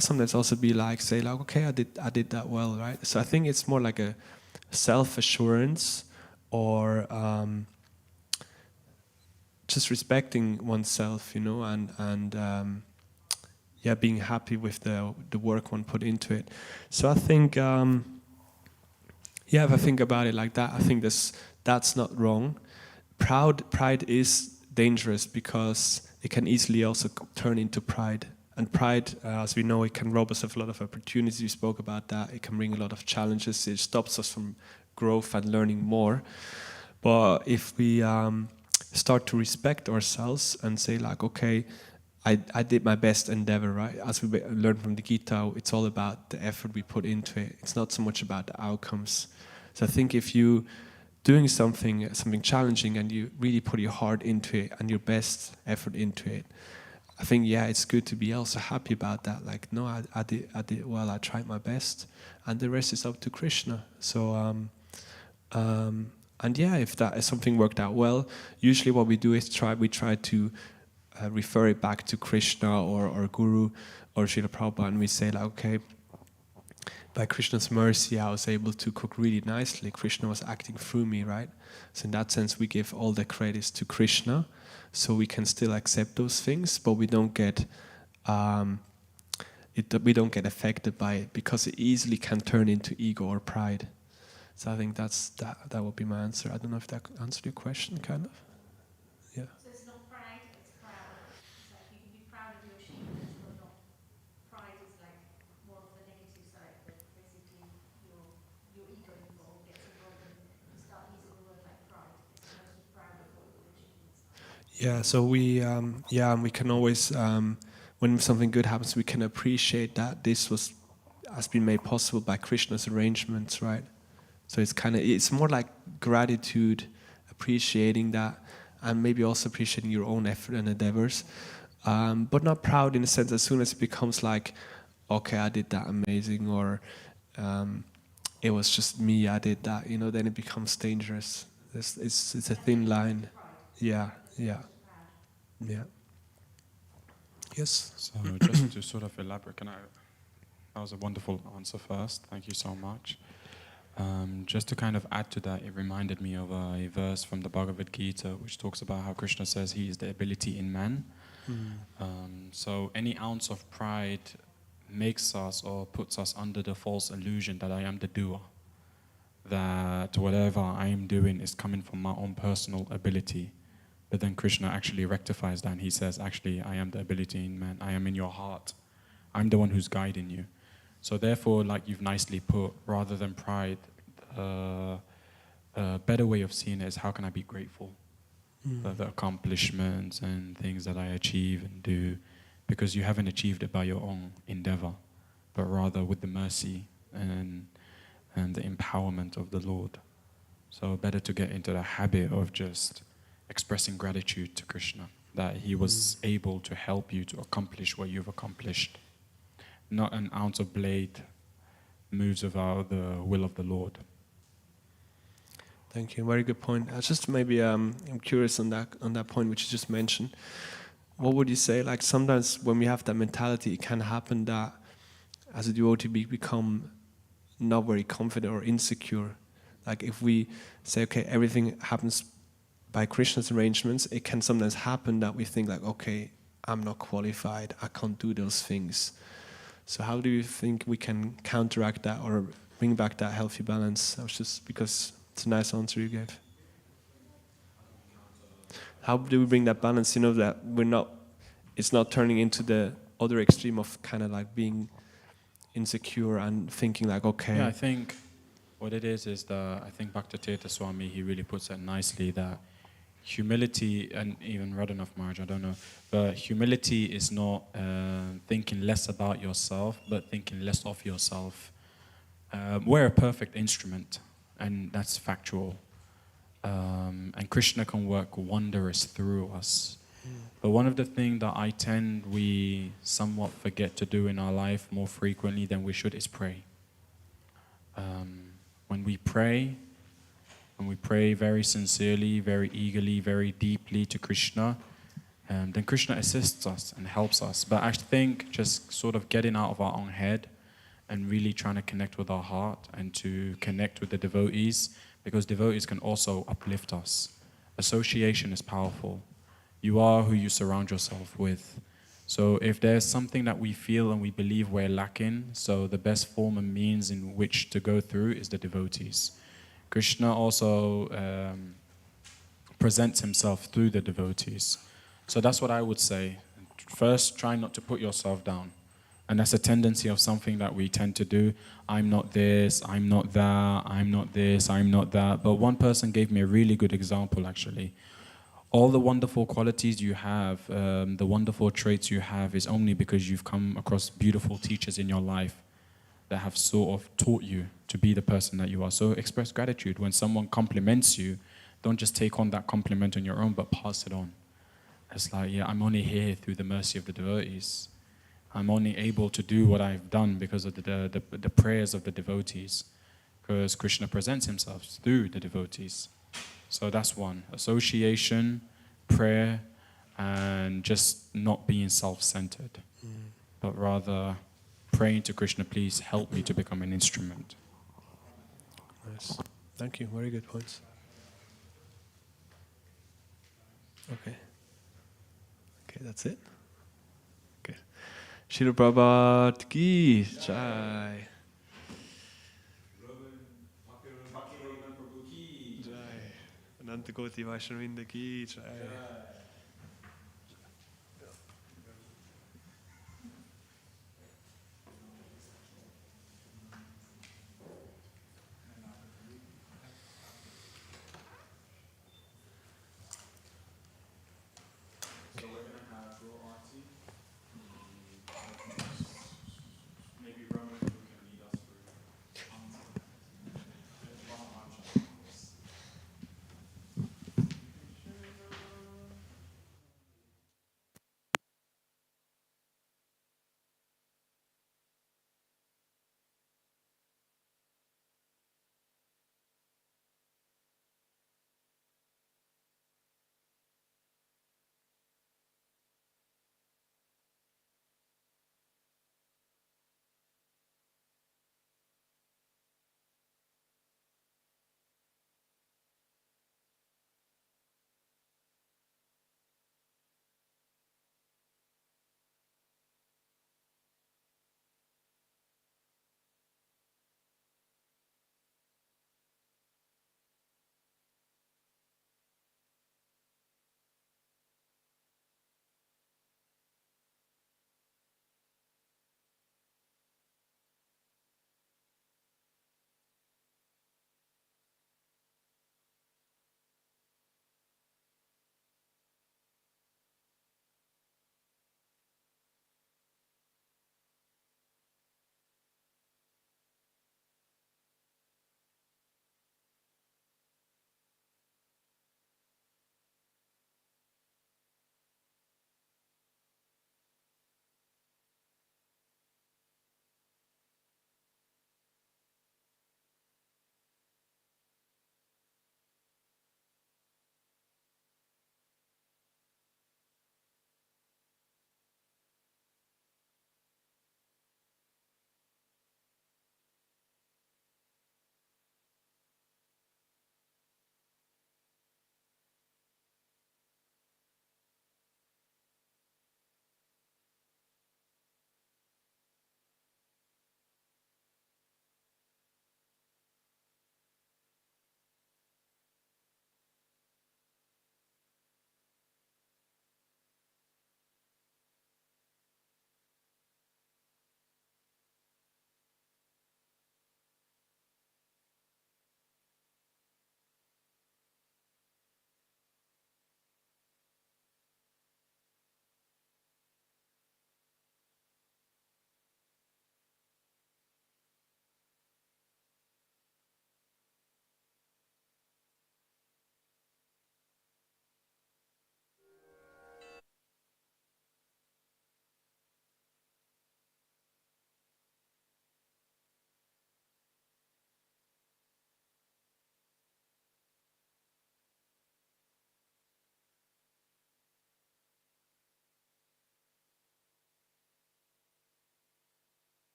sometimes also be like, say like, okay, I did that well, right? So I think it's more like a self-assurance, or just respecting oneself, and being happy with the work one put into it. So I think, if I think about it like that, I think that's not wrong. Pride is dangerous because it can easily also turn into pride And pride, as we know, it can rob us of a lot of opportunities. We spoke about that. It can bring a lot of challenges. It stops us from growth and learning more. But if we start to respect ourselves and say like, okay, I did my best endeavor, right? As we learned from the Gita, it's all about the effort we put into it. It's not so much about the outcomes. So I think if you doing something challenging and you really put your heart into it and your best effort into it, I think, yeah, it's good to be also happy about that. Like, no, I did well, I tried my best, and the rest is up to Krishna. So, and yeah, if something worked out well, usually what we do is we try to refer it back to Krishna or Guru or Srila Prabhupada, and we say like, okay, by Krishna's mercy, I was able to cook really nicely. Krishna was acting through me, right? So in that sense, we give all the credits to Krishna. So we can still accept those things, but we don't get we don't get affected by it because it easily can turn into ego or pride. So I think that would be my answer. I don't know if that answered your question, kind of. Yeah. So it's not pride, it's proud. It's like you can be proud of your achievements, but not pride is like more of the negative side that basically your ego gets involved and you start using the word like pride. It's mostly proud of what your achievements are. Yeah, so we can always when something good happens, we can appreciate that this has been made possible by Krishna's arrangements, right? So it's more like gratitude, appreciating that, and maybe also appreciating your own effort and endeavors, but not proud in the sense. As soon as it becomes like, okay, I did that amazing, or it was just me, I did that, then it becomes dangerous. It's a thin line. Yeah. Yes. So just to sort of elaborate, that was a wonderful answer first. Thank you so much. Just to kind of add to that, it reminded me of a verse from the Bhagavad Gita, which talks about how Krishna says he is the ability in man. So any ounce of pride makes us or puts us under the false illusion that I am the doer, that whatever I am doing is coming from my own personal ability. But then Krishna actually rectifies that and he says, actually, I am the ability in man. I am in your heart. I'm the one who's guiding you. So therefore, like you've nicely put, rather than pride, a better way of seeing it is how can I be grateful for the accomplishments and things that I achieve and do, because you haven't achieved it by your own endeavor, but rather with the mercy and the empowerment of the Lord. So better to get into the habit of just expressing gratitude to Krishna, that he was able to help you to accomplish what you've accomplished. Not an ounce of blade moves without the will of the Lord. Thank you. Very good point. Just maybe I'm curious on that point which you just mentioned. What would you say? Like sometimes when we have that mentality, it can happen that as a devotee we become not very confident or insecure. Like if we say, okay, everything happens by Krishna's arrangements, it can sometimes happen that we think like, okay, I'm not qualified, I can't do those things. So how do you think we can counteract that or bring back that healthy balance? I was just, because it's a nice answer you gave. How do we bring that balance, that it's not turning into the other extreme of kind of like being insecure and thinking like, okay. Yeah, I think what it is that I think Bhaktivedanta Swami, he really puts it nicely that humility, and even Radhanath Maharaj, I don't know, but humility is not thinking less about yourself, but thinking less of yourself. We're a perfect instrument, and that's factual. And Krishna can work wondrous through us. But one of the things that we somewhat forget to do in our life more frequently than we should is pray. When we pray very sincerely, very eagerly, very deeply to Krishna, then Krishna assists us and helps us. But I think just sort of getting out of our own head and really trying to connect with our heart and to connect with the devotees, because devotees can also uplift us. Association is powerful. You are who you surround yourself with. So if there's something that we feel and we believe we're lacking, so the best form and means in which to go through is the devotees. Krishna also presents himself through the devotees. So that's what I would say. first try not to put yourself down. And that's a tendency of something that we tend to do. I'm not this, I'm not that, I'm not this, I'm not that. But one person gave me a really good example, actually. All the wonderful qualities you have, the wonderful traits you have, is only because you've come across beautiful teachers in your life that have sort of taught you to be the person that you are. So express gratitude. When someone compliments you, don't just take on that compliment on your own, but pass it on. It's like, yeah, I'm only here through the mercy of the devotees. I'm only able to do what I've done because of the prayers of the devotees. Because Krishna presents himself through the devotees. So that's one. Association, prayer, and just not being self-centered. But rather praying to Krishna, please help me to become an instrument. Nice. Thank you. Very good points. Okay. Okay, that's it. Okay. Shri Prabhupada ki jai. Jai. Ananta Koti Vaishnavinda ki jai. So we're going to have Guru Aarti. Maybe Roman who can lead us through.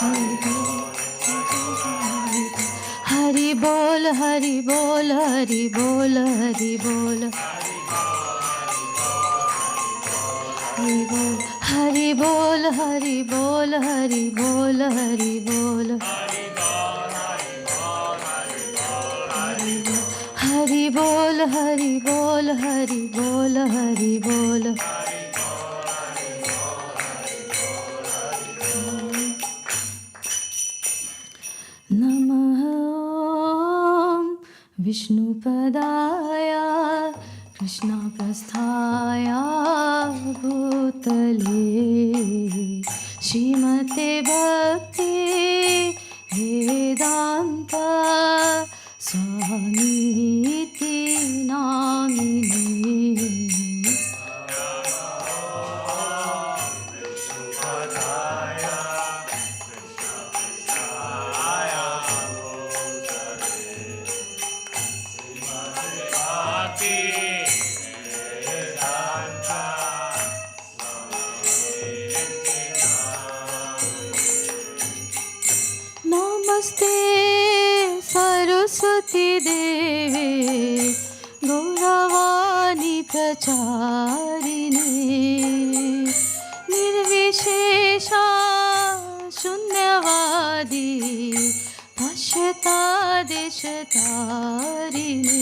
Hari bol, Hari bol, Hari bol, Hari bol. Hari bol, Hari bol, Hari bol, Hari bol. Hari bol, Hari bol, Hari bol, Hari bol. Namah Om Vishnupadaya Krishna Prasthaya Bhutale Srimate Bhakti Vedanta Swamiti Namine. Namaste Saraswati Devi Gauravani Pracharine Nirvishesha Shunyavadi Pashyata Deshatarine.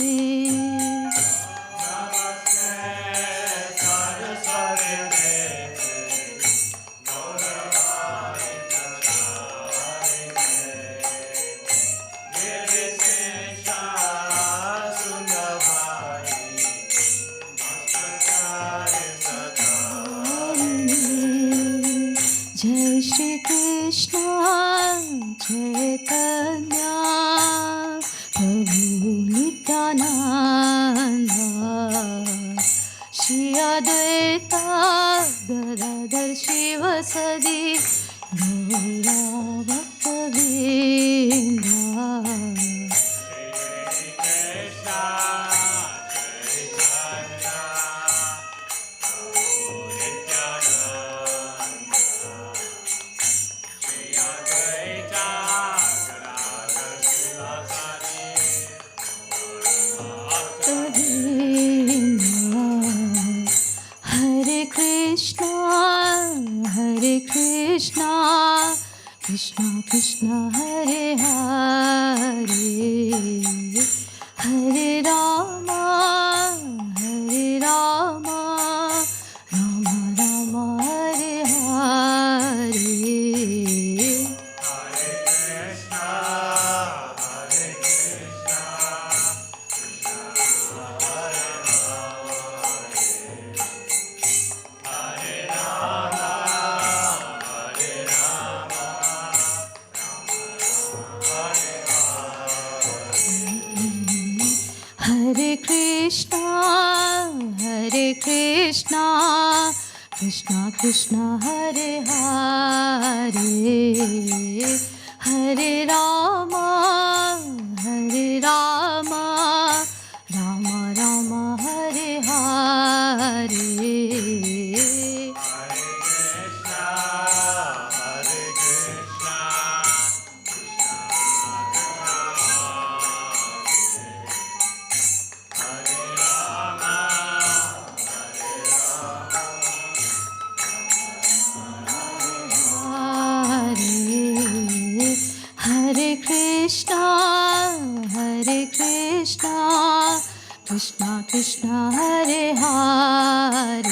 Jai Shri Krishna Chaitanya Prabhu Nityananda Shri Advaita Gadadhar Shivasadi Gaura Bhaktivedanta. Hare Krishna, Hare Krishna, Krishna Krishna, Hare Hare, Hare Rama, Hare Rama, Rama Rama, Hare Hare. Hare Krishna, Hare Krishna, Krishna Krishna, Hare Hare, Hare Rama, Hare Rama, Rama Rama, Hare Hare. Hare Krishna, Hare Krishna, Krishna Krishna, Hare Hare,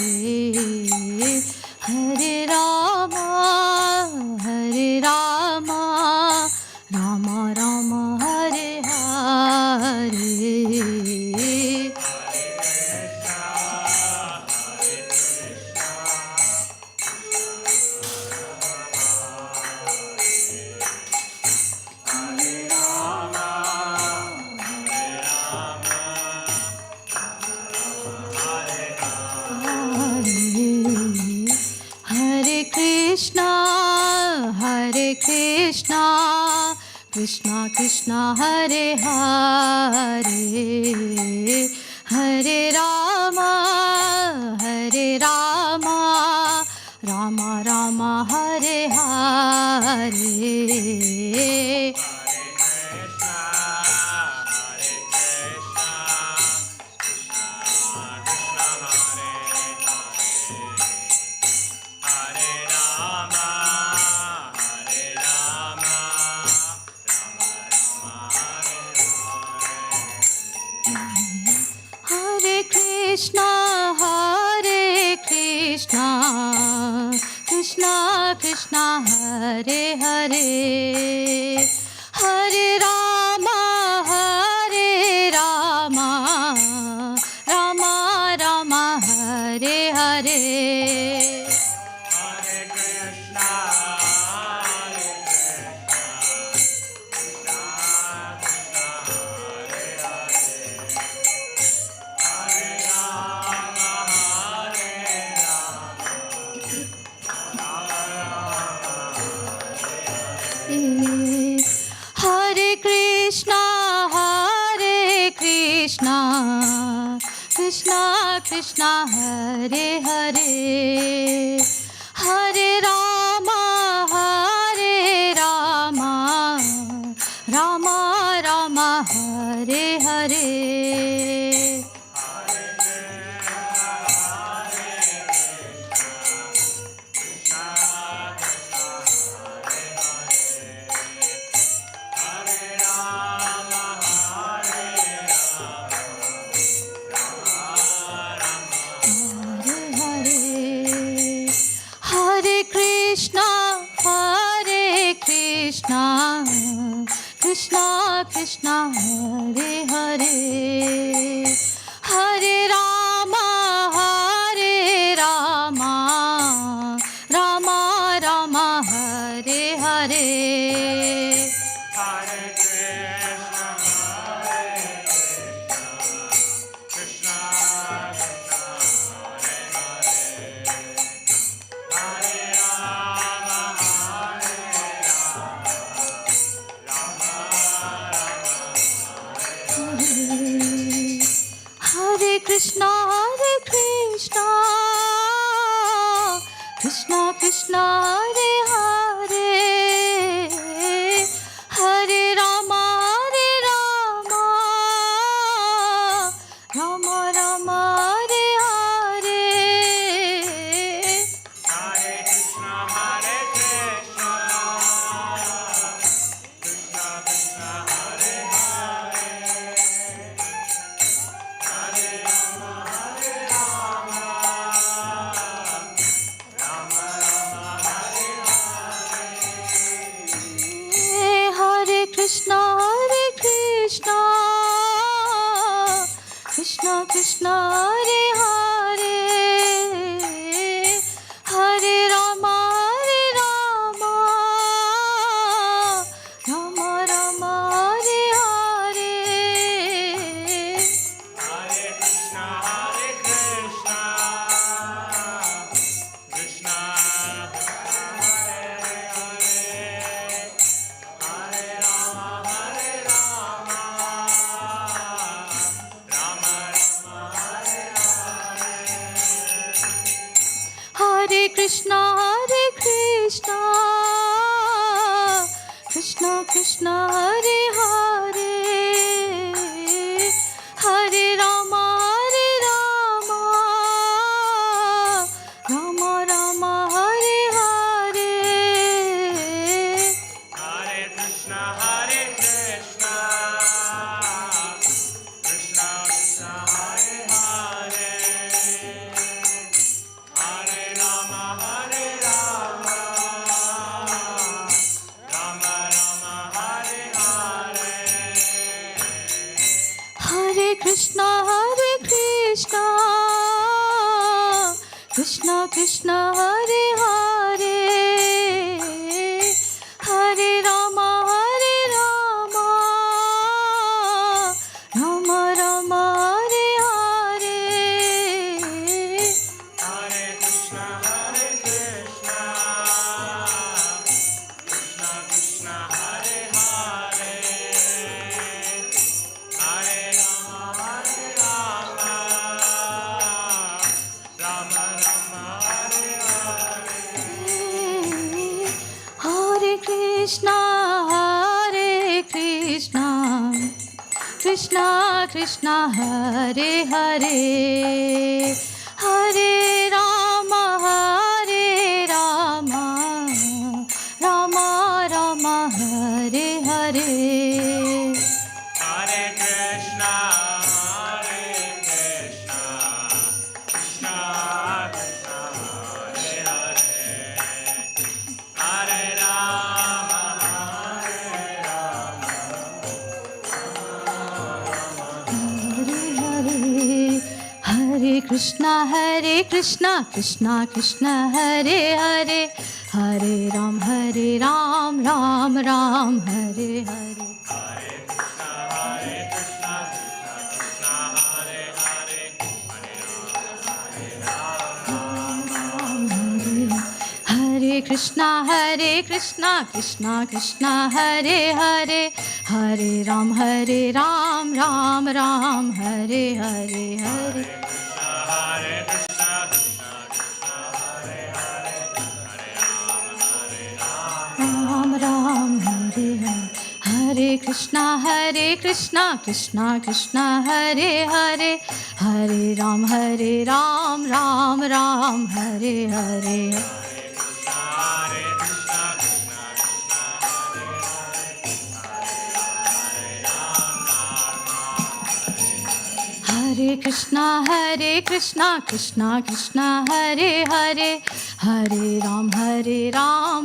Hare Rama, Hare Rama, Rama Rama, Hare Hare. Hare Krishna, Hare Krishna, Krishna Krishna, Hare Hare, Hare Rama, Hare Rama, Rama Rama, Hare Hare. Hare Krishna, Krishna Krishna, Hare Hare, Hare Rama, Rama Rama, Hare Hare. Hare Krishna, Krishna Krishna, Hare Hare, Hare Rama, Rama Rama, Hare Hare. Hare Krishna, Krishna Krishna, Hare Hare, Hare Rama, Rama Rama, Hare Hare. Hare Krishna, Krishna Krishna, Hare Hare, Hare Rama, Rama Rama, Hare Hare. Hare Krishna, Krishna Krishna, Hare Hare, Hare Rama, Rama Rama, Hare Hare. Hare Krishna, Krishna Krishna, Hare Hare, Hare Rama, Rama Rama, Hare Hare. Hare Krishna, Krishna Krishna, Hare Hare, Hare Rama, Rama Rama, Hare Hare. Hare Krishna, Krishna Krishna Hare Hare Hare Rama Rama Rama Hare Hare Hare Krishna, Krishna Krishna, Hare Hare, Hare Rama, Hare Krishna Krishna Krishna Hare Hare Hare Ram Ram Ram Hare Hare Hare Krishna Krishna Krishna Hare Hare Hare Ram Ram Ram Hare Hare Hare Ram Ram Hare Hare Hare Krishna Krishna Krishna Hare Hare Hare Ram Ram Ram Hare Hare Hare Krishna Krishna Krishna Hare Hare Hare Ram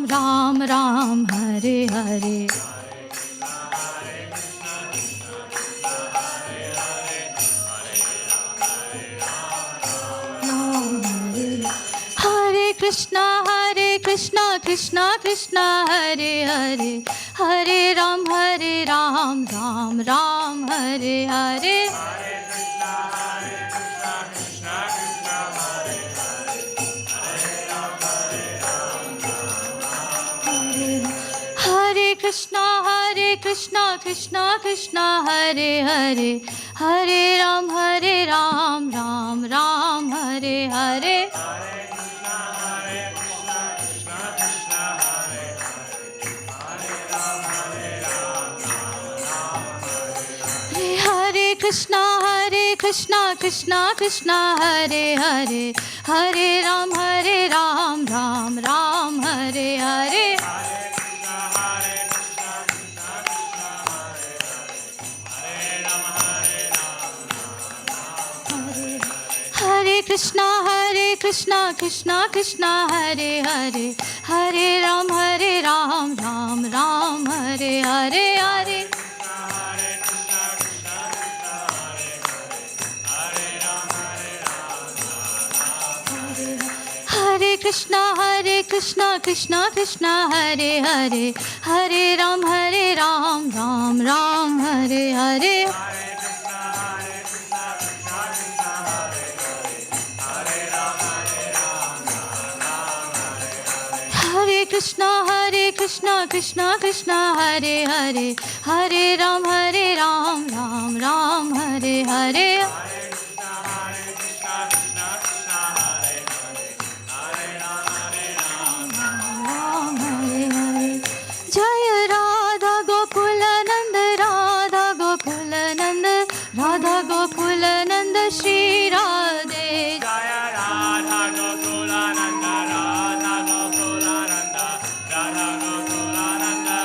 Ram Ram Hare Hare Hare Krishna Krishna Krishna Hare Hare Hare Ram Ram Ram Hare Hare Hare Krishna Krishna Krishna Hare Hare Hare Ram Ram Ram Hare Hare Hare Krishna Krishna Hare Hare Hare Ram Ram Hare Hare Hare Krishna Krishna Hare Hare Hare Ram Ram Hare Hare Hare Hare Krishna Krishna Hare Hare Hare Ram Ram Hare Hare Hare Krishna Krishna Hare Hare Hare Ram Ram Hare Hare Jaya Radha Gokulanand Radha Gokulanand Radha Gokulanand Shri Radhe Jaya Radha Gokulananda, Radha Gokulananda, Radha Gokulananda,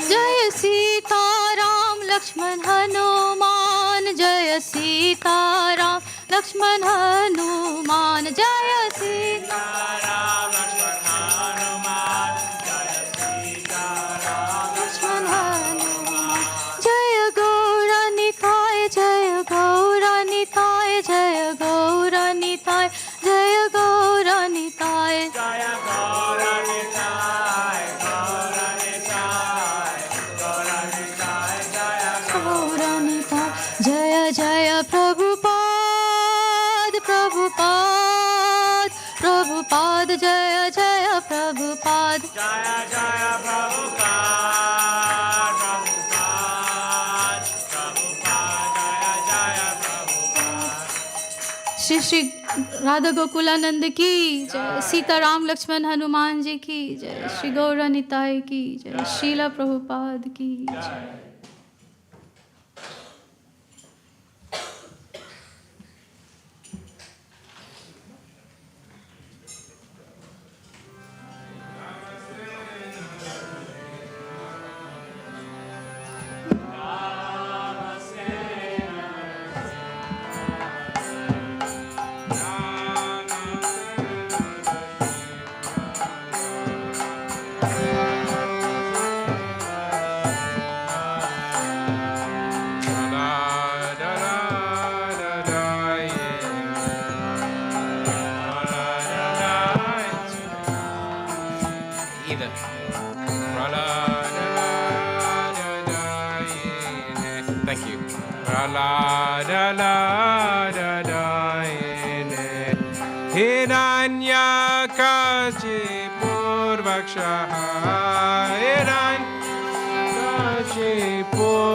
Jaya Sita Ram Lakshman Hanuman Jaya Sita Ram Lakshman Hanuman Jaya Sita Ram Lakshman Hanuman, Jaya Sita Ram Lakshman Hanuman Jaya Gauranitai Jaya Gauranitai Jaya Gauranitai Jaya Gauranitai Jaya Gauranitai, Gauranitai, Gauranitai, Jaya Gauranitai Jaya Jaya Prabhupada Prabhupada Prabhupada Jaya Jaya Prabhupada Jaya Jaya Prabhupada, Prabhupada, Prabhupada, Jaya Jaya Prabhupada. Shri Radha Gokulanand की जय, सीता राम लक्ष्मण हनुमान जी की जय, श्री गौर निताय की जय, शीला प्रभुपाद की जय। Thank you.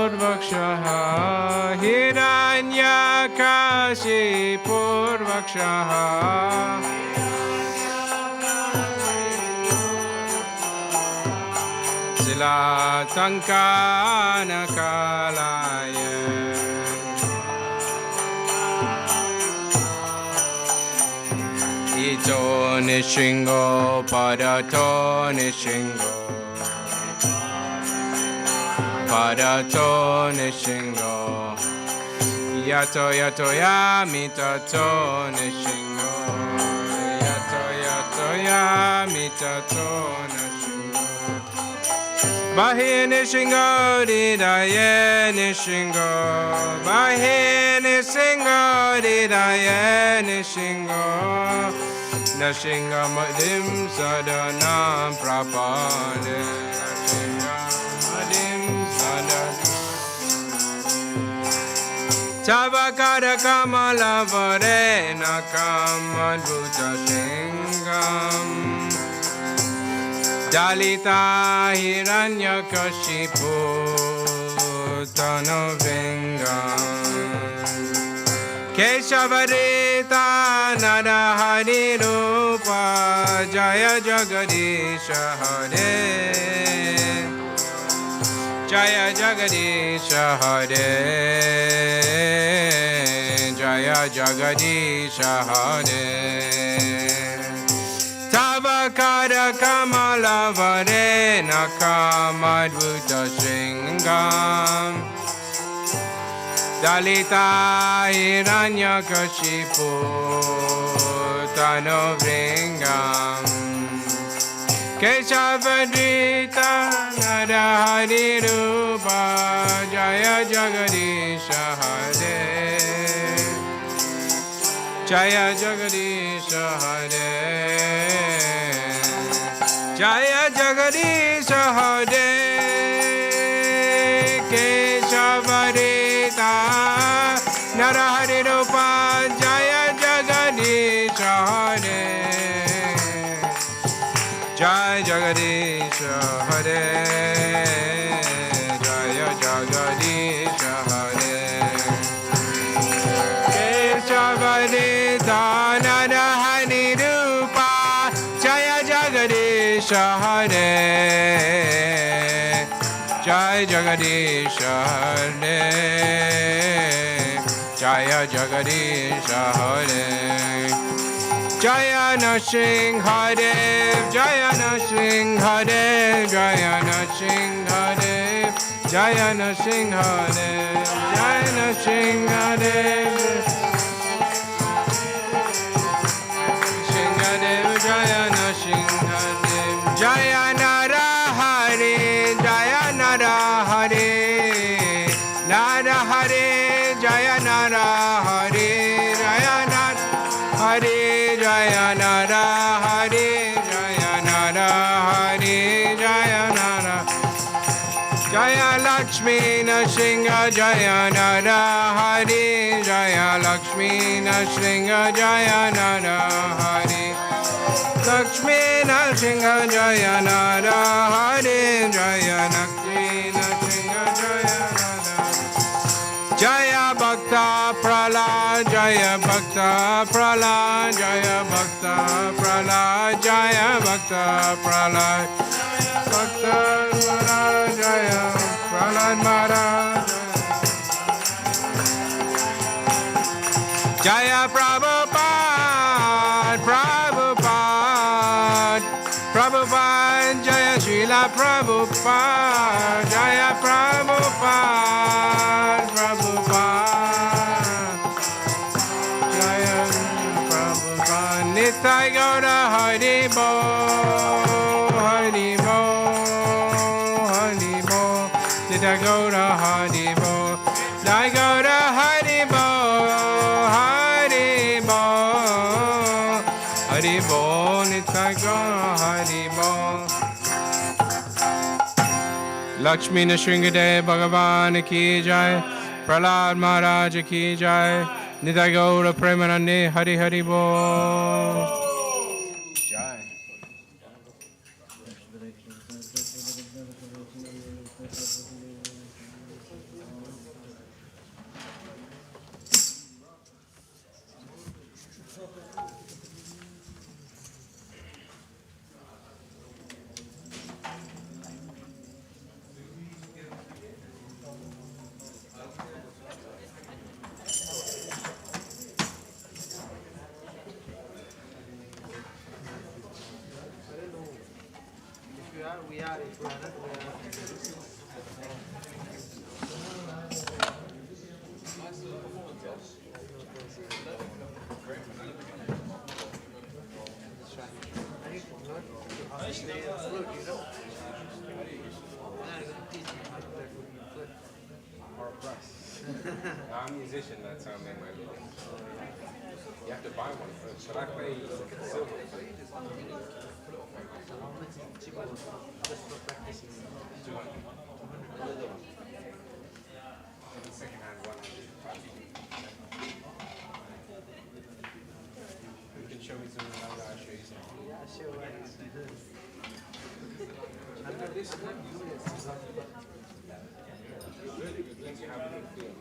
Hiranyakashipurvakshaha Hiranyakashipurvakshaha Silatankanakalaye Ito nishingo parato nishingo Parato nishingo Yato yato yamitato nishingo Yato yato yamitato nishingo Bahe nishingo didaye nishingo Bahe nishingo didaye nishingo Nashinga madim sadanam prapade Nashinga madim sadanam Chavakara kamala varena kamadvuta shingam Dalita hiranyakashipu tanavingam Keshavarita Narahari Rupa Jaya Jagadisha Hare Jaya Jagadisha Hare Jaya Jagadisha Hare Tavakara Kamala Varena Kamadvuta Shringam Dalita hiranyakashipu tanovringam Keshavadrita narahari rupa Jaya Jagadisha Hare Jaya Jagadisha Hare Jaya Jagadisha Hare Keshavadrita Narahari Rupa Jaya Jagadisha Hare Jaya Jagadisha Hare Jaya Jagadisha Hare Keshavadita Narahari Rupa Jaya Jagadisha Hare Jai Jagadisha Hare Jaya Jagadisha Hare Jaya Nrsimha Dev Jaya Nrsimha Dev Jaya Nrsimha Dev Jaya Nrsimha Dev Jaya Nrsimha Dev Nrsimha Dev Jaya Nrsimha Dev Jaya Narahari Jaya Narahari Narahari Jaya Narahari Jaya Narahari Jaya Narahari Jaya Narahari Jaya Narahari Jaya Lakshmi Nrsimha Jaya Narahari Jaya Lakshmi Nrsimha Jaya Narahari Lakshmi Nrsimha Jaya Narahari Jaya Lakshmi Nrsimha Jaya Narahari Jaya Bhakta Pralad Jaya Bhakta Prahlad, Jaya Bhakta Prahlad, Jaya Bhakta Prahlad, Bhakta Prahlad, Jaya Prahlad Maharaj. Jaya Prabhupada, Prabhupada, Prabhupada, Jaya Srila Prabhupada, Jaya Prabhupada, Prabhupada, Jaya Prabhupada, Nitai Gaura Hari Bo, Hari Bo, Hari Bo, Nitai Gaura Hari Bo, Nitai Gaura Hari Bo. Hari Bol, Nitai Gaura Hari Bol. Lakshmi Nrsimhadev Bhagavan ki jai, Prahlad Maharaj ki jai, Nitai Gaura Premanande Hari Hari Bol. Jai. I'm a musician, that's how I make my living. You have to buy one first, but I play silver. Second-hand one. You can show me some, I'll show you some. Really good, makes you have a good feel.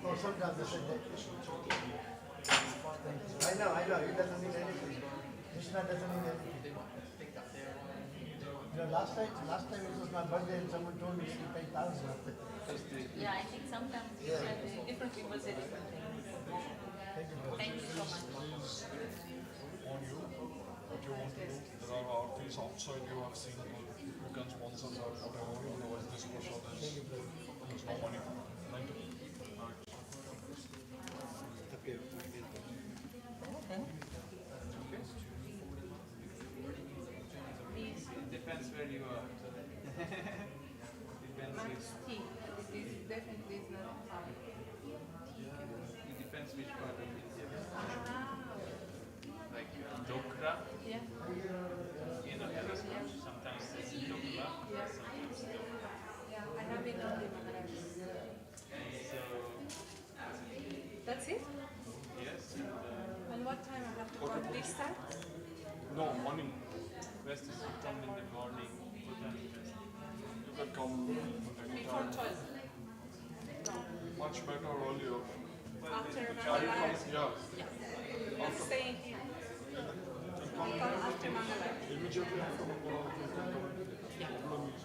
Oh, sometimes they say that. I know, he doesn't need anything. Krishna doesn't need anything. You know, last time it was my birthday and someone told me she paid 1,000. Yeah, I think sometimes different people say different things. Thank you so much. On you, what you want to do. There are artists outside you have seen you can sponsor or whatever, otherwise this workshop is there's no money. Thank you. It depends where you are. Depends which, This is definitely not it depends which part of India. Like Dokra, Yeah. you know, sometimes it's Dokra, sometimes Dokra. I have been on the Maharaj. So, That's it? yes, And what time I have to come this time? No, morning. best is to come in the morning, put on the best. You can come Before anytime. 12. Much better earlier. After Are you Mangalaya. coming? Yeah. I'm staying here. I come after Mangalaya. Immediately after Mangalore, you can come. Problem is,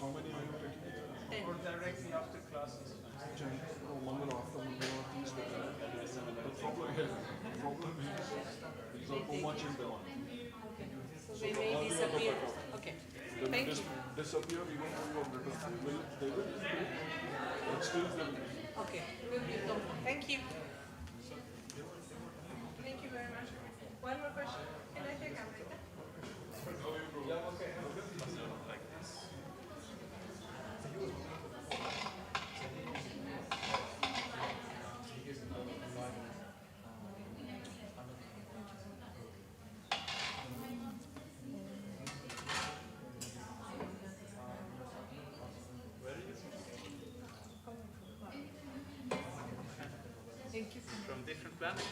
how many are you taking? Or directly after classes. No, Mangalore, after Mangalore, things like that. The problem is, these are too much in demand. So they may disappear. Okay. They will Thank you. disappear even though you are better. They will stay, but still they will. Okay. Will be done. Thank you. Thank you very much. One more question. Can I take Amrita? Thank you. From different planets?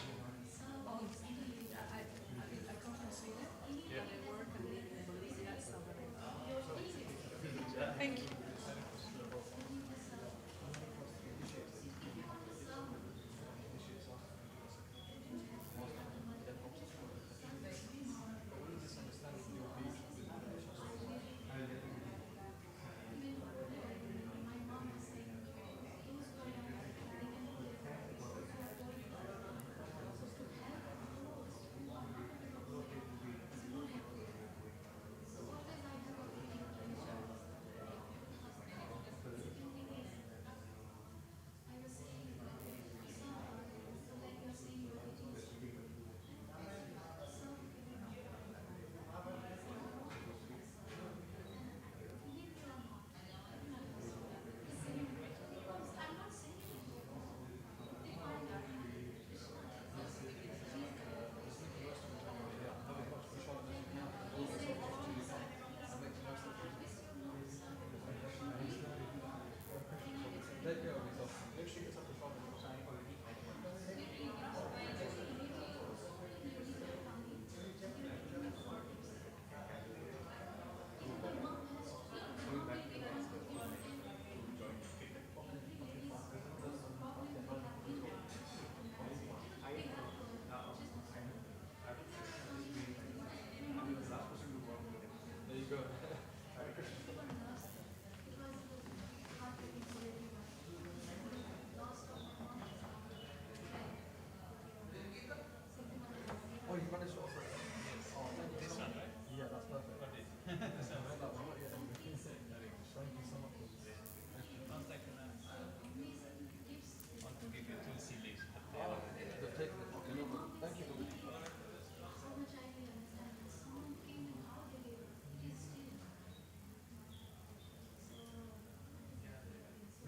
Thank you.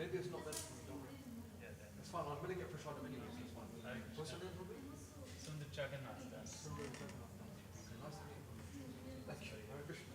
Maybe it's not meant for me, don't worry. It's fine, I'm willing it for Shadam anyways, it's fine. What's your name, Ruby? Sundar Jagannath. Nice to meet you. Thank you. Hare Krishna.